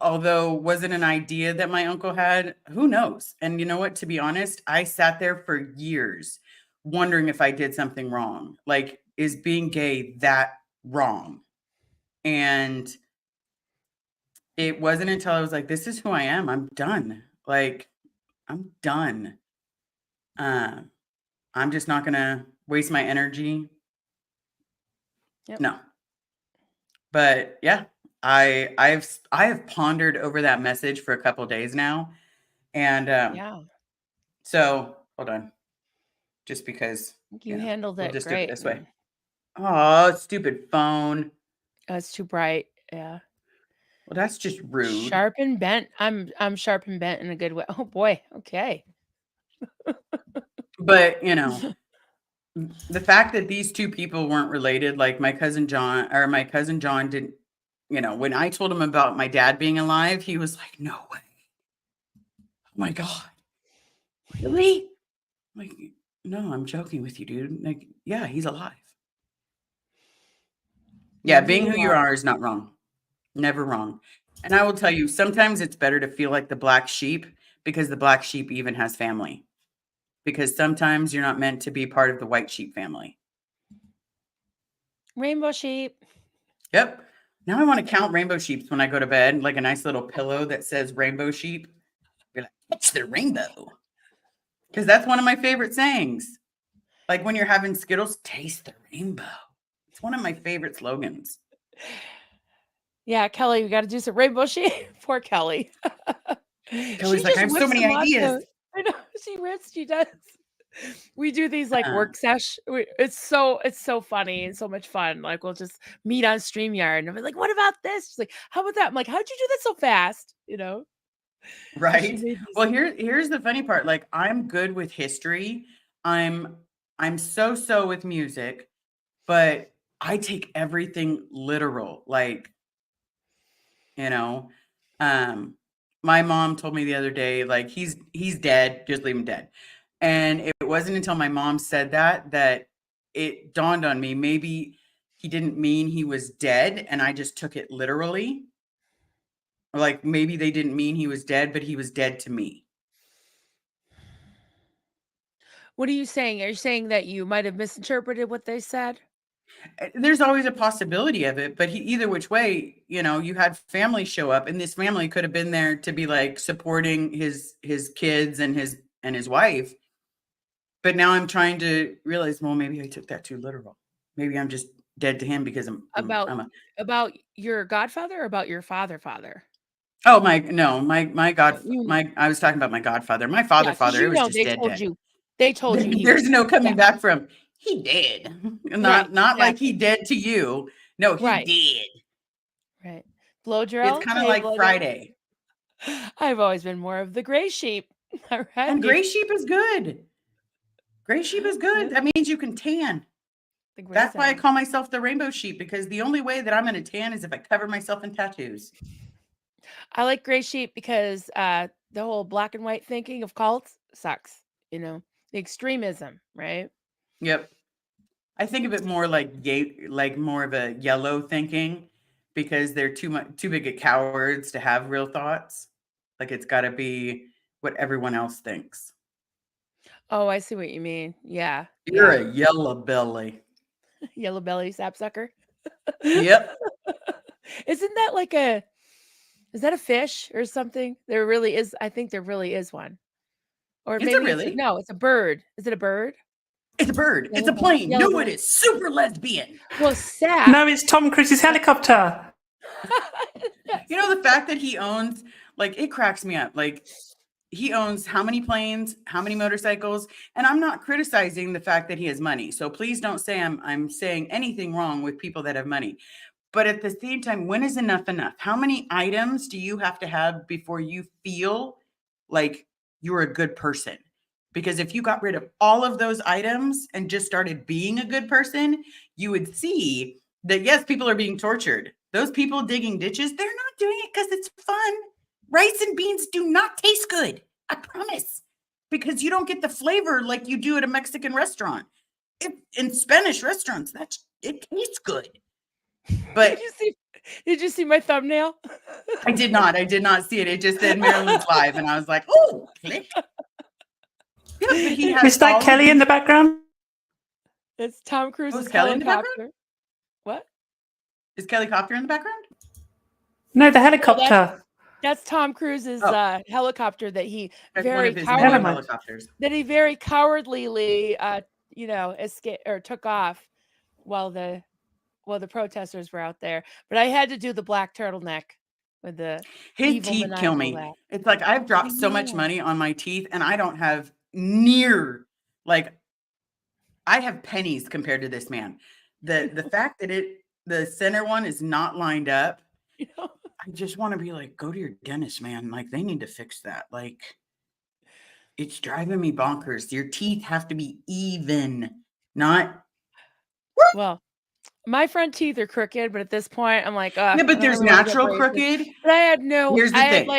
although was it an idea that my uncle had, who knows? And you know what? To be honest, I sat there for years wondering if I did something wrong. Like, is being gay that wrong? And it wasn't until I was like, this is who I am. I'm done. Like, I'm done. I'm just not going to waste my energy. Yep. No. But yeah, I have pondered over that message for a couple days now. And Yeah. so hold on. Just because You handled we'll it just do it great. this way. Oh, stupid phone. It's too bright. Yeah. Well, that's just rude. Sharp and bent. I'm sharp and bent in a good way. Oh boy. Okay. But the fact that these two people weren't related, like my cousin John didn't, when I told him about my dad being alive, he was like, no way. Oh my God. Really? Like, no, I'm joking with you, dude. Like, yeah, he's alive. Yeah, being who you are is not wrong. Never wrong. And I will tell you, sometimes it's better to feel like the black sheep because the black sheep even has family. Because sometimes you're not meant to be part of the white sheep family. Rainbow sheep. Yep. Now I want to count rainbow sheeps when I go to bed, like a nice little pillow that says rainbow sheep. Be like, catch the rainbow. Because that's one of my favorite sayings. Like when you're having Skittles, taste the rainbow. It's one of my favorite slogans. Yeah, Kelly, we got to do some rainbow sheep. Poor Kelly. Kelly's like, I have so many ideas. I know she does. We do these like Uh, work sesh. It's so funny and so much fun. Like we'll just meet on StreamYard and I'm like, what about this? She's like, how about that? I'm like, how'd you do that so fast? You know? So she right? made these. Well, here's the funny part. Like I'm good with history. I'm I'm so with music, but I take everything literal. Like, you know, um my mom told me the other day like he's dead, just leave him dead. And it wasn't until my mom said that that it dawned on me maybe he didn't mean he was dead and I just took it literally. Or like maybe they didn't mean he was dead, but he was dead to me. What are you saying? Are you saying that you might have misinterpreted what they said? There's always a possibility of it, but either which way, you had family show up, and this family could have been there to be like supporting his kids and his wife. But now I'm trying to realize, well, maybe I took that too literal. Maybe I'm just dead to him because About I'm a about your godfather or about your father? oh my no my god You my I was talking about my godfather, my Yeah, because father. It was just dead. they told you he was There's no yeah, coming back from. He did. right, Not like he exactly. dead to you. No, he Right, did. right. Blow It's drill? kind of Hey, like blow drill. Friday. I've always been more of the gray sheep. All And right. gray sheep is good. Gray sheep is good. That means you can tan. The gray That's why I zone. call myself the rainbow sheep, because the only way that I'm going to tan is if I cover myself in tattoos. I like gray sheep because the whole black and white thinking of cults sucks, you know. The extremism, right? Yep. I think of it more like like more of a yellow thinking, because they're too big of cowards to have real thoughts. Like it's got to be what everyone else thinks. Oh, I see what you mean. Yeah, You're yeah. a yellow belly. Yellow belly sapsucker. Yep. Isn't that like is that a fish or something? There really is. I think there really is one. Or Is it maybe really? no, it's a bird. Is it a bird? It's a bird. It's Yellow a belly. plane. Yellow No, it belly. is super lesbian. Well, sap. No, it's Tom Cruise's helicopter. You know, the fact that he owns, like, it cracks me up. Like, he owns how many planes, how many motorcycles, and I'm not criticizing the fact that he has money. So please don't say I'm saying anything wrong with people that have money. But at the same time, when is enough enough? How many items do you have to have before you feel like you're a good person? Because if you got rid of all of those items and just started being a good person, you would see that yes, people are being tortured. Those people digging ditches, they're not doing it because it's fun. Rice and beans do not taste good. I promise. Because you don't get the flavor like you do at a Mexican restaurant. In Spanish restaurants, it tastes good. Did But you see did you see my thumbnail? I did not. I did not see it. It just said Maryland's live, and I was like, "Oh, click." Yeah, but he has Is that all of Kelly in these. the background? It's Tom Oh, is Cruise's Kelly in the background? helicopter. What? Is Kelly Copter in the background? No, the No, helicopter. that's Tom Cruise's Oh, helicopter that he that's one of very his many Never coward mind. helicopters. that he very cowardly escaped or took off while the protesters were out there. But I had to do the black turtleneck with the His evil teeth kill maniacal me. laugh. It's like I've dropped I so much know. money on my teeth, and I don't have near like I have pennies compared to this man. The fact that the center one is not lined up, You know? I just want to be like, go to your dentist, man. Like they need to fix that. Like it's driving me bonkers. Your teeth have to be even, not. Well, my front teeth are crooked, but at this point, I'm like, Yeah, I but don't there's really want to get natural braces. crooked. But Here's the thing.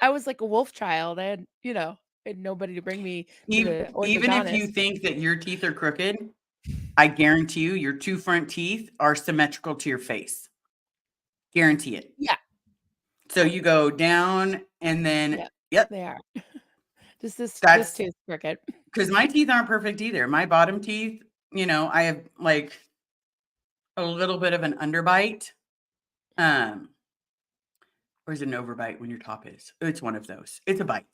I was like a wolf child. I had nobody to bring me to the Even if you orthodontist. think that your teeth are crooked, I guarantee you your two front teeth are symmetrical to your face. Guarantee it. Yeah, So you go down and then, yeah, yep, they are. Just this that's tooth crooked. because my teeth aren't perfect either. My bottom teeth, I have like a little bit of an underbite. Or is it an overbite when your top is? It's one of those. It's a bite.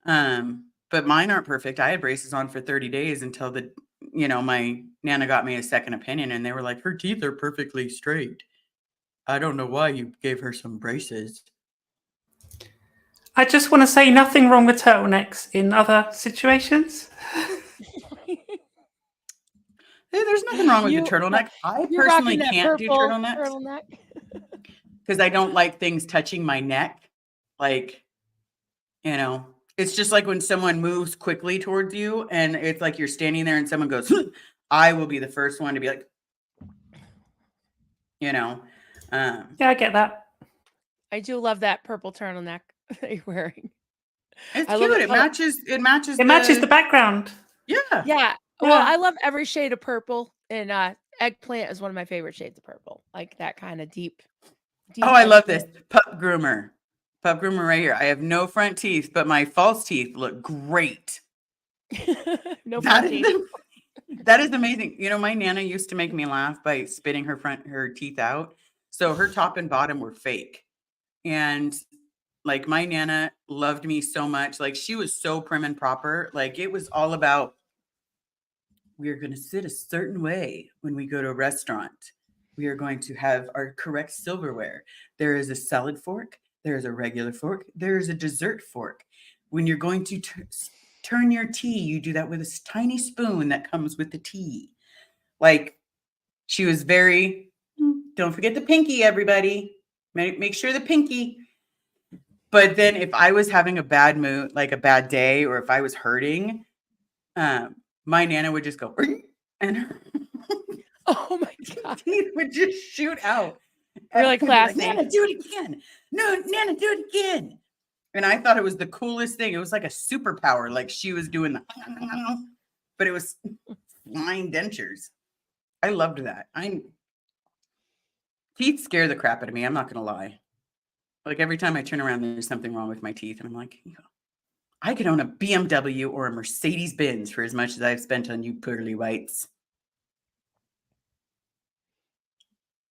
But mine aren't perfect. I had braces on for 30 days until my Nana got me a second opinion, and they were like, her teeth are perfectly straight. I don't know why you gave her some braces. I just want to say nothing wrong with turtlenecks in other situations. Hey, there's nothing wrong with the You turtleneck. I you're personally rocking that can't do purple turtlenecks turtleneck. because I don't like things touching my neck. Like, it's just like when someone moves quickly towards you and it's like you're standing there and someone goes, I will be the first one to be like, Yeah, I get that. I do love that purple turtleneck that you're wearing. it's I love cute. it. It matches It matches the background. yeah. Yeah. Well, Yeah. I love every shade of purple, and eggplant is one of my favorite shades of purple. Like that kind of deep. Oh, I love eggplant. this. Pup groomer. Pup groomer right here. I have no front teeth, but my false teeth look great. No That front is teeth. that is amazing. My Nana used to make me laugh by spitting her teeth out. So her top and bottom were fake. And like my Nana loved me so much. Like she was so prim and proper. Like it was all about we are going to sit a certain way when we go to a restaurant. We are going to have our correct silverware. There is a salad fork. There is a regular fork. There is a dessert fork. When you're going to turn your tea, you do that with a tiny spoon that comes with the tea. Like she was very, don't forget the pinky, everybody. Make sure the pinky. But then if I was having a bad mood, like a bad day, or if I was hurting, my Nana would just go, and her Oh my god. teeth would just shoot out. Really And I'd be like, classy. Nana, do it again. No, Nana, do it again. And I thought it was the coolest thing. It was like a superpower. Like she was doing the, but it was flying dentures. I loved that. Teeth scare the crap out of me. I'm not going to lie. Like every time I turn around, there's something wrong with my teeth. And I'm like, I could own a BMW or a Mercedes Benz for as much as I've spent on you pearly whites.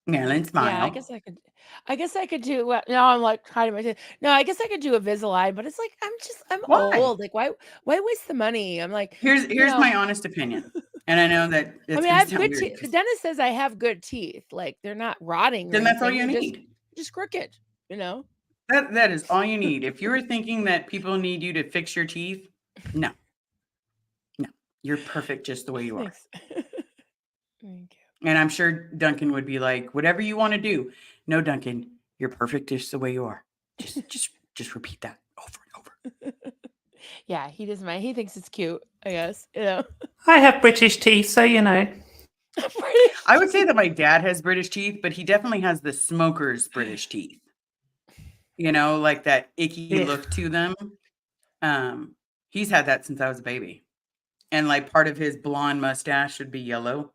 Marilyn, smile. Yeah, I guess I could do. Now I'm like hiding my teeth. No, I guess I could do Invisalign, but it's like I'm Why? old. Like why waste the money? I'm like, Here's know, my honest opinion. And I know that I it's mean, I going to have sound good weird. teeth. The dentist says I have good teeth. Like they're not rotting or Then that's all anything. you They're need. just crooked. That is all you need. If you're thinking that people need you to fix your teeth, no. You're perfect just the way you are. Thanks. Thank you. And I'm sure Duncan would be like, whatever you want to do. No, Duncan, you're perfect just the way you are. Just repeat that over and over. Yeah, he thinks it's cute, I guess. I have British teeth, so I would say that my dad has British teeth, but he definitely has the smoker's British teeth. Like that icky look to them. He's had that since I was a baby. And like part of his blonde mustache should be yellow.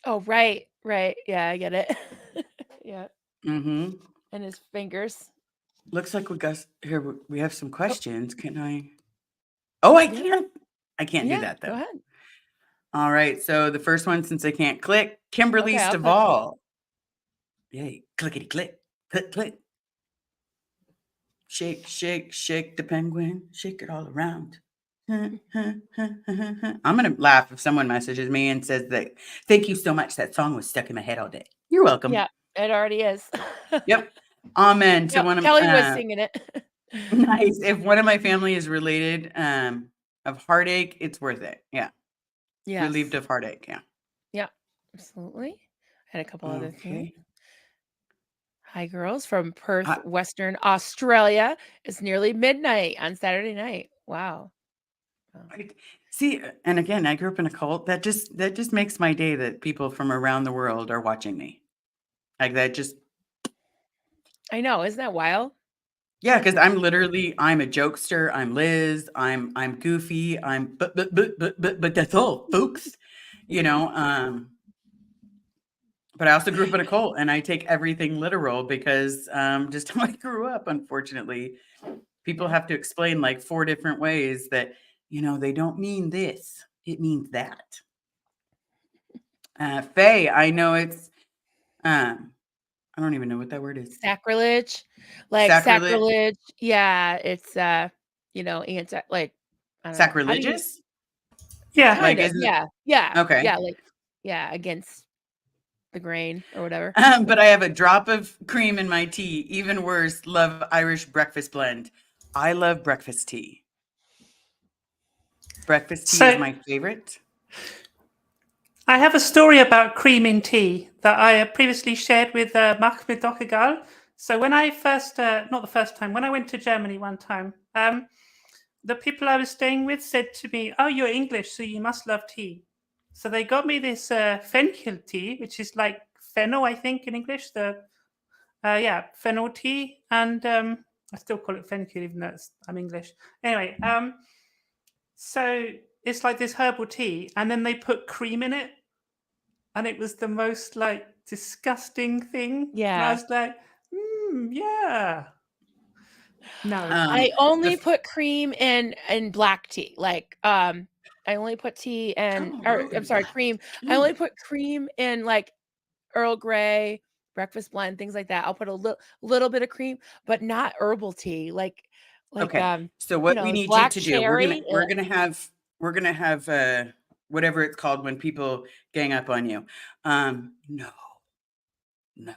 Oh, right. Yeah, I get it. Yeah. Mm-hmm. And his fingers. Looks like we have some questions. Can I? Oh, I can't. I can't do that though. Go ahead. All right. So the first one, since I can't click, Kimberly Okay, I'll click. Stivall. Yay! Clickety click, click click. Shake, shake, shake the penguin. Shake it all around. I'm gonna laugh if someone messages me and says that. Thank you so much. That song was stuck in my head all day. You're welcome. Yeah, it already is. Yep. Amen to one of Kelly was singing it. Nice. If one of my family is related of heartache, it's worth it. Yeah. Yes. Relieved of heartache. Yeah. Yeah, absolutely. And a couple other things. Okay. Hi, girls from Perth, Western Australia. It's nearly midnight on Saturday night. Wow. See, and again, I grew up in a cult. That just makes my day that people from around the world are watching me. Like that just. I know, isn't that wild? Yeah, because I'm a jokester. I'm Liz. I'm goofy. But that's all, folks. But I also grew up in a cult, and I take everything literal because just how I grew up. Unfortunately, people have to explain like 4 different ways that they don't mean this; it means that. Faye, I know it's. I don't even know what that word is. Sacrilege, like sacrilege. Yeah, it's anti like I don't know. Sacrilegious. Yeah. Kind of. Like, Yeah. Okay. Yeah. Like against the grain or whatever. But I have a drop of cream in my tea. Even worse, love Irish breakfast blend. I love breakfast tea. Breakfast tea is So my favorite. I have a story about cream in tea that I previously shared with Mark Dochegal. So when I first, not the first time, when I went to Germany one time, the people I was staying with said to me, "Oh, you're English, so you must love tea." So they got me this fenchel tea, which is like fennel, I think, in English. Fennel tea, and I still call it fenchel, even though I'm English. Anyway, so it's like this herbal tea, and then they put cream in it, and it was the most like disgusting thing. And I Yeah. was like, yeah. No. I The only f- put cream in black tea. Like I only put tea in Come or I'm on, sorry, black cream. I tea. only put cream in like Earl Grey, breakfast blend, things like that. I'll put a little bit of cream, but not herbal tea. Like Okay, so you what we know, need you black to do, we're gonna cherry. we're gonna have we're gonna have whatever it's called when people gang up on you. No, no.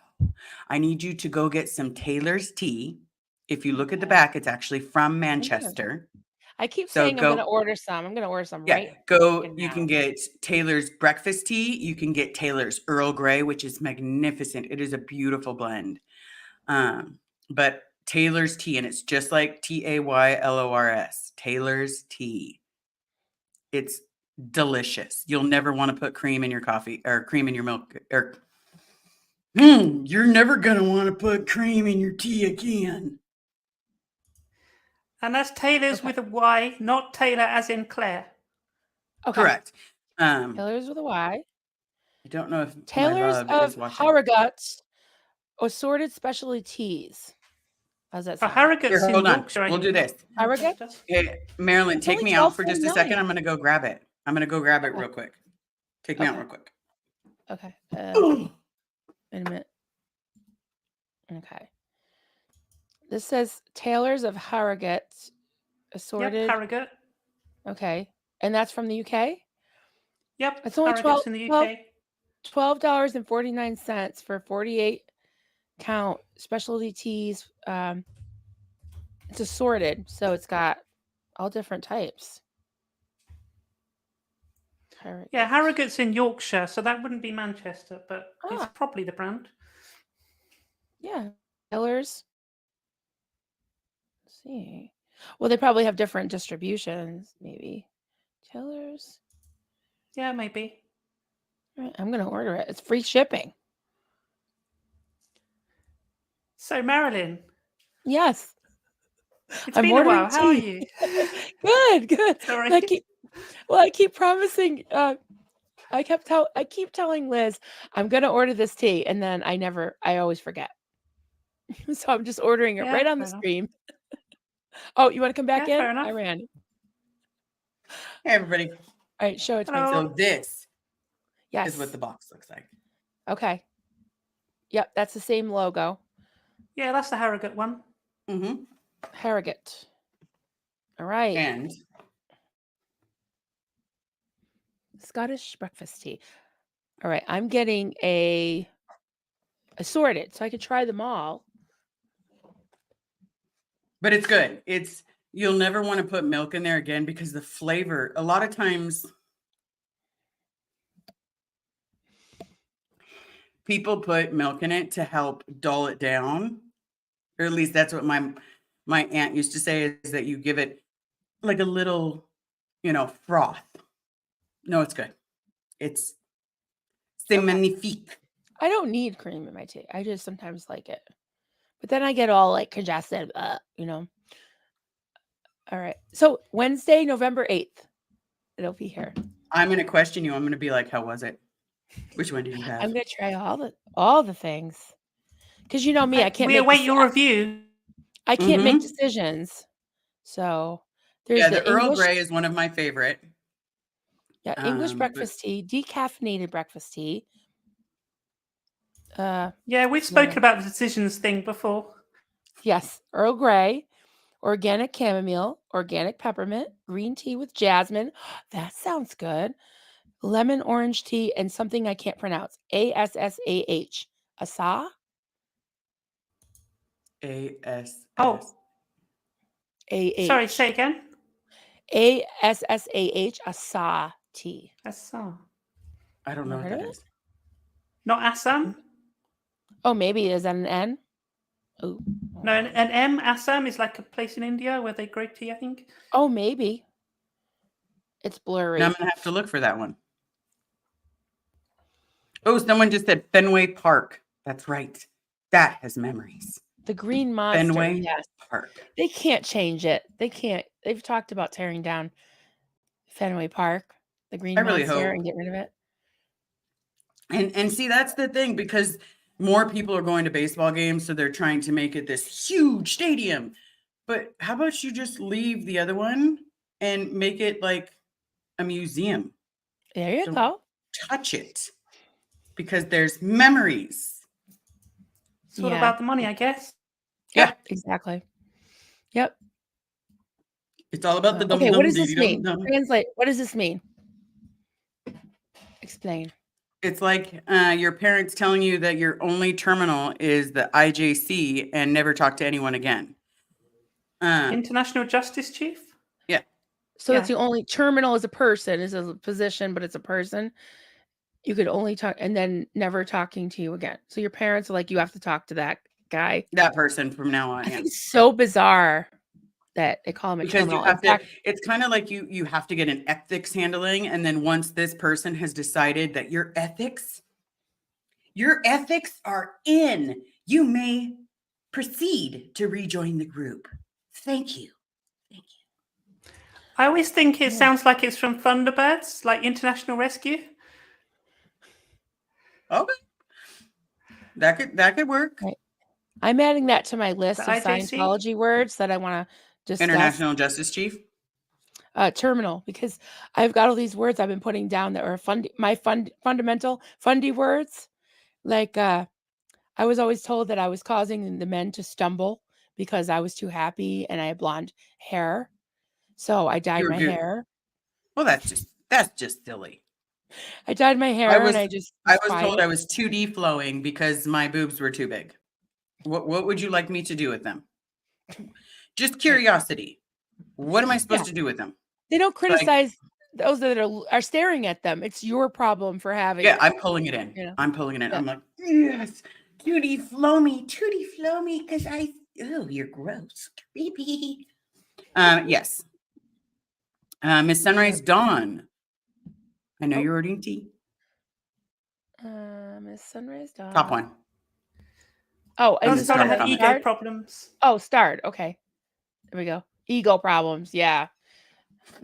I need you to go get some Taylor's tea. If you look at the Okay. back, it's actually from I'm gonna Manchester. I keep So saying I'm gonna go, order some. I'm gonna order some yeah, right go. fucking You can now. get Taylor's breakfast tea. You can get Taylor's Earl Grey, which is magnificent. It is a beautiful blend. But Taylor's tea, and it's just like Taylors. Taylor's tea. It's delicious. You'll never want to put cream in your coffee or cream in your milk. Or you're never gonna want to put cream in your tea again. And that's Taylor's Okay. with a Y, not Taylor as in Claire. Okay. Correct. I Taylor's with a Y. don't know if my Taylor's love of is watching. Harrogate assorted specialty teas. How's that Oh, sound? Here, Harrogate's in hold on. Yorkshire, I We'll do think, this. not Harrogate? Manchester. Hey, Marilyn, It's take only me out for just a second. $12.49. I'm gonna go grab it. I'm gonna go grab it Okay. real quick. Take me out Okay. real quick. Okay. Wait a minute. Okay. This says Taylor's of Harrogate Yep, assorted. Harrogate. Okay. And that's from the UK? Yep, It's only Harrogate's in the UK. $12.49 for 48 count specialty teas. It's assorted, so it's got all different types. Yeah, Harrogate. Harrogate's in Yorkshire, so that wouldn't be Manchester, but it's Ah, probably the brand. yeah. Taylor's. Let's see. Well, they probably have different distributions, maybe. Taylor's. Yeah, maybe. All right, I'm gonna order it. It's free shipping. So, Marilyn, Yes, it's I'm been a ordering while. How are tea. you? Good. Sorry. I keep promising. I keep telling Liz I'm gonna order this tea, and then I always forget. So I'm just ordering it Yeah, right on the fair enough. stream. Oh, you want to come back Yeah, in? fair enough. I ran. Hey, everybody. All right, show it to me. Hello. So this is Yes. what the box looks like. Okay. Yep, that's the same logo. Yeah, that's the Harrogate one. Mm-hmm. Harrogate. All right. And Scottish breakfast tea. All right, I'm getting a assorted, so I could try them all. but it's good. You'll never want to put milk in there again because the flavor, a lot of times people put milk in it to help dull it down. Or at least that's what my aunt used to say, is that you give it like a little, froth. No, it's good. It's Okay. magnifique. I don't need cream in my tea. I just sometimes like it. But then I get all like congested, All right. So Wednesday, November 8th. It'll be here. I'm gonna question you. I'm gonna be like, how was it? Which one did you I'm have? gonna try all the things. Because you know me, I can't We make await your review. I can't make Mm-hmm. decisions. So there's Yeah, the the Earl English, Grey is one of my favorite. English But breakfast tea, decaffeinated breakfast tea. Yeah, we've Yeah. spoken about the decisions thing before. Yes, Earl Grey, organic chamomile, organic peppermint, green tea with jasmine. That sounds good. lemon orange tea, and something I can't pronounce. ASSAH. Asa? ASS. Oh, sorry, AH. say again. ASSAH. Asa tea. Assam. I don't know Never what heard that of it? is. Not Assam? Oh, maybe. Is that an N? Oh. No, an M, Assam, is like a place in India where they grow tea, I think. Oh, maybe. It's blurry. Now I'm gonna have to look for that one. Oh, someone just said Fenway Park. That's right. That has memories. The green monster. Fenway Yes. Park. They can't change it. They can't. They've talked about tearing down Fenway Park, the green I really monster, hope. and get rid of it. And see, that's the thing, because more people are going to baseball games, so they're trying to make it this huge stadium. But how about you just leave the other one and make it like a museum? There you Don't go. touch it, because there's memories. It's all Yeah. about the money, I guess. Yeah. Exactly. Yep. It's all about the dum Okay, what dum does this dee dum mean? dum. Translate. What does this mean? Explain. It's like your parents telling you that your only terminal is the IJC and never talk to anyone again. International Justice Chief? Yeah. So that's Yeah. the only terminal is a person, is a position, but it's a person. You could only talk and then never talking to you again. So your parents are like, you have to talk to that guy. That person from now on. I Yeah. think it's so bizarre that they call him a Because terminal. you have to, it's kind of like you have to get an ethics handling. And then once this person has decided that your ethics are in, you may proceed to rejoin the group. Thank you. Thank you. I always think it sounds like it's from Thunderbirds, like International Rescue. Okay. That could work. Right. I'm adding that to my list The of IJC? Scientology words that I want to discuss. International Justice Chief. Terminal, because I've got all these words I've been putting down that are fundamental fundy words. Like I was always told that I was causing the men to stumble because I was too happy and I had blonde hair. So I dyed my hair. Well, that's just silly. I dyed my hair and I just I was quiet. told I was 2D flowing because my boobs were too big. What would you like me to do with them? Just curiosity. What am I supposed to do with them? They don't criticize those that are staring at them. It's your problem for having Yeah, it. I'm pulling it in. You know? I'm pulling it in. Yeah. I'm like, yes, 2D flow me, because you're gross, creepy. Yes. Miss Sunrise Dawn. I know you're ordering tea. Miss Sunrise Dawn. Top one. Oh, I'm is just this gonna one have that ego starred? problems. Oh, starred. Okay. There we go. Ego problems. Yeah.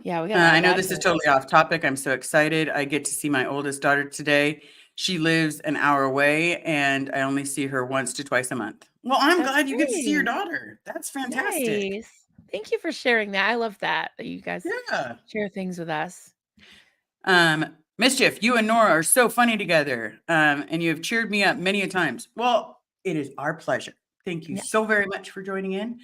Yeah, we got I know this is totally off topic. I'm so excited. I get to see my oldest daughter today. She lives an hour away, and I only see her once to twice a month. Well, I'm glad you get to see your daughter. That's fantastic. Nice. Thank you for sharing that. I love that you guys share things with us. Mischief, you and Nora are so funny together, and you have cheered me up many a times. Well, it is our pleasure. Thank you so very much for joining in.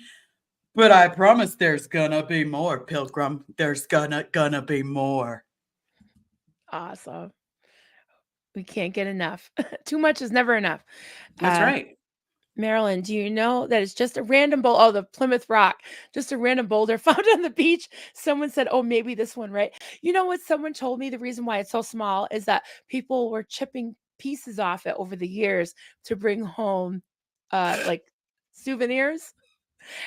But I promise there's gonna be more, Pilgrim. There's gonna be more. Awesome. We can't get enough. Too much is never enough. That's right. Marilyn, do you know that it's just a random boulder? Oh, the Plymouth Rock, just a random boulder found on the beach. Someone said, oh, maybe this one, right? You know what? Someone told me the reason why it's so small is that people were chipping pieces off it over the years to bring home like souvenirs.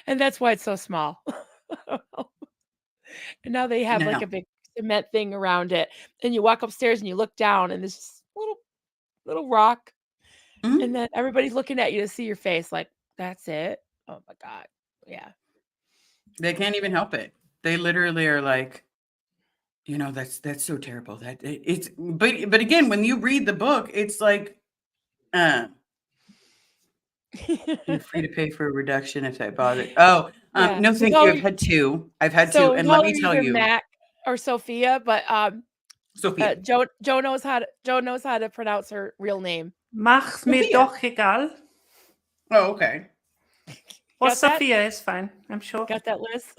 And that's why it's so small. And now they have like a big cement thing around it. And you walk upstairs and you look down and there's this little rock. Mhm. And then everybody's looking at you to see your face like, that's it. Oh my God. Yeah. They can't even help it. They literally are like, that's so terrible. That it's but again, when you read the book, it's like you're free to pay for a reduction if that bothers. Oh, Yeah. no, thank you. I've had two. And let me tell either you, Mac or Sophia, but Sophia. Joe knows how to pronounce her real name. Mach's mir Sophia. doch egal. Oh, okay. Or Got that? Sophia is fine, I'm sure. Got that, Liz?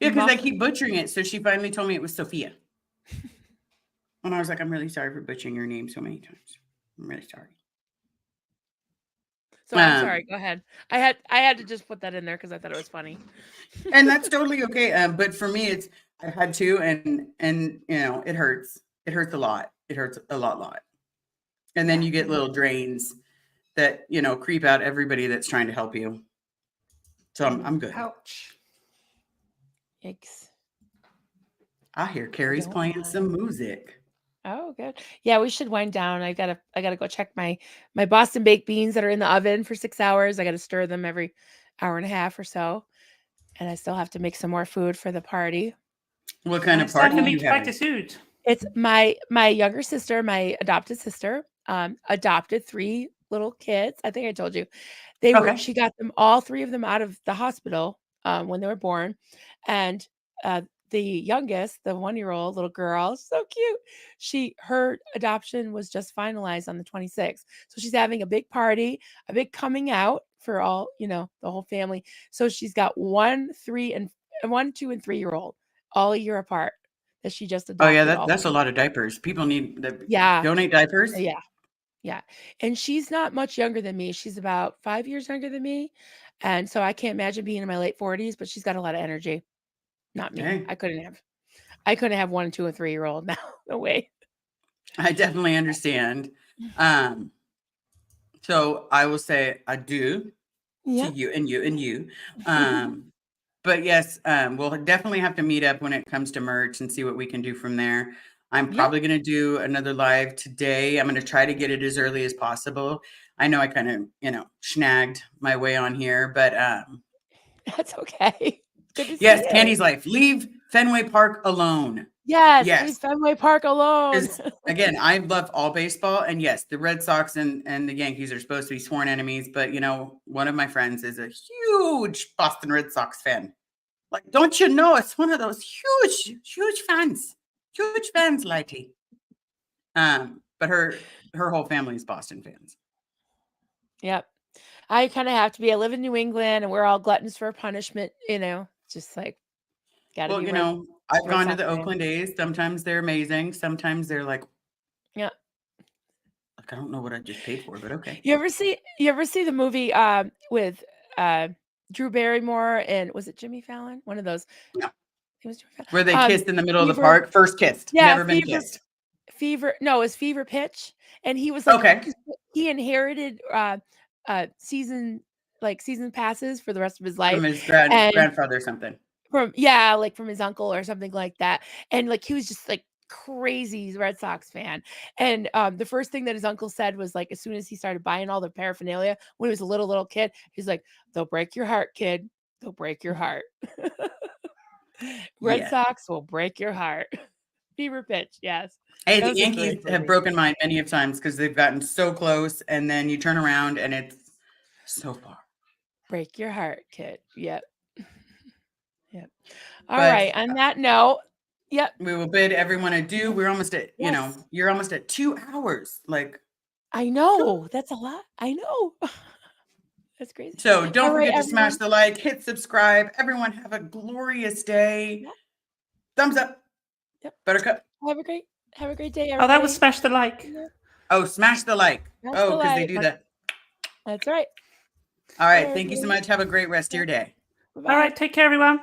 Yeah, because I keep butchering it. So she finally told me it was Sophia. And I was like, I'm really sorry for butchering your name so many times. I'm really sorry. So I'm sorry. Go ahead. I had to just put that in there because I thought it was funny. And that's totally okay. But for me, it's I've had two, and you know, it hurts. It hurts a lot. It hurts a lot. And then Yeah. you get little drains that, you know, creep out everybody that's trying to help you. So I'm good. Ouch. Yikes. I hear Carrie's Don't playing mind. some music. Oh, good. Yeah, we should wind down. I gotta go check my Boston baked beans that are in the oven for 6 hours. I gotta stir them every hour and a half or so. And I still have to make some more food for the party. What kind of It's time party for are me you to back having? to food. It's my younger sister, my adopted sister, adopted 3 little kids. I think I told you. Okay. She got them all 3 of them out of the hospital, when they were born, and, the youngest, the 1-year-old little girl, so cute. Her adoption was just finalized on the 26th. So she's having a big party, a big coming out for all, the whole family. So she's got 1, 3, and 1, 2, and 3-year-old, all a year apart that she just Oh yeah, adopted all that's a 3. lot of diapers. People need to Yeah, donate diapers. yeah. Yeah, and she's not much younger than me. She's about 5 years younger than me, and so I can't imagine being in my late 40s, but she's got a lot of energy. Not me. Okay. I couldn't have 1, 2, and 3-year-old now. No way. I definitely understand. So I will say adieu to Yeah. you and you and you. But yes, we'll definitely have to meet up when it comes to merch and see what we can do from there. I'm Yeah, probably going to do another live today. I'm going to try to get it as early as possible. I know I kind of, you know, snagged my way on here, but that's okay. Good to see yes, you. Candy's life. Leave Fenway Park alone. Yes, leave Yes. Fenway Park alone. Because again, I love all baseball, and yes, the Red Sox and the Yankees are supposed to be sworn enemies. But you know, one of my friends is a huge Boston Red Sox fan. Like, don't you know? It's one of those huge fans, Likely. But her whole family is Boston fans. Yep. I kind of have to be. I live in New England, and we're all gluttons for punishment, just like got to Well, be you know, I've Red gone to Sox the fan. Oakland A's. Sometimes they're amazing. Sometimes they're like Yeah. I don't know what I just paid for, but okay. You ever see the movie with Drew Barrymore and was it Jimmy Fallon? One of those. No. It was Jimmy Fallon. Where they kissed in the middle of the Fever. park, first kissed, Yeah, never been kissed. Fever. No, it was Fever Pitch, and he was like, Okay. 'cause he inherited season passes for the rest of his life From his and grandfather or something. from his uncle or something like that, and like he was just like crazy Red Sox fan. And the first thing that his uncle said was like, as soon as he started buying all the paraphernalia when he was a little kid, he's like, they'll break your heart, kid. They'll break your heart. Red Yeah. Sox will break your heart. Fever Pitch, yes. Hey, That the was a great Yankees have movie. broken mine many of times because they've gotten so close, and then you turn around and it's so far. Break your heart, kid. Yep. Yep. All But right. On that note, yep. we will bid everyone adieu. We're almost at, Yes. you're almost at 2 hours. Like, I know. That's a lot. I know. That's crazy. so don't All right, forget to smash everyone. the like, hit subscribe. Everyone have a glorious day. Yep. Thumbs up. Yep. Buttercup. Have a great day, everybody. Oh, that was smash the like. Oh, smash the like. Smash Oh, the because they like. do that. That's right. All right. Bye, Thank you so everybody. much. Have a great rest of your day. Bye-bye. All right, take care, everyone.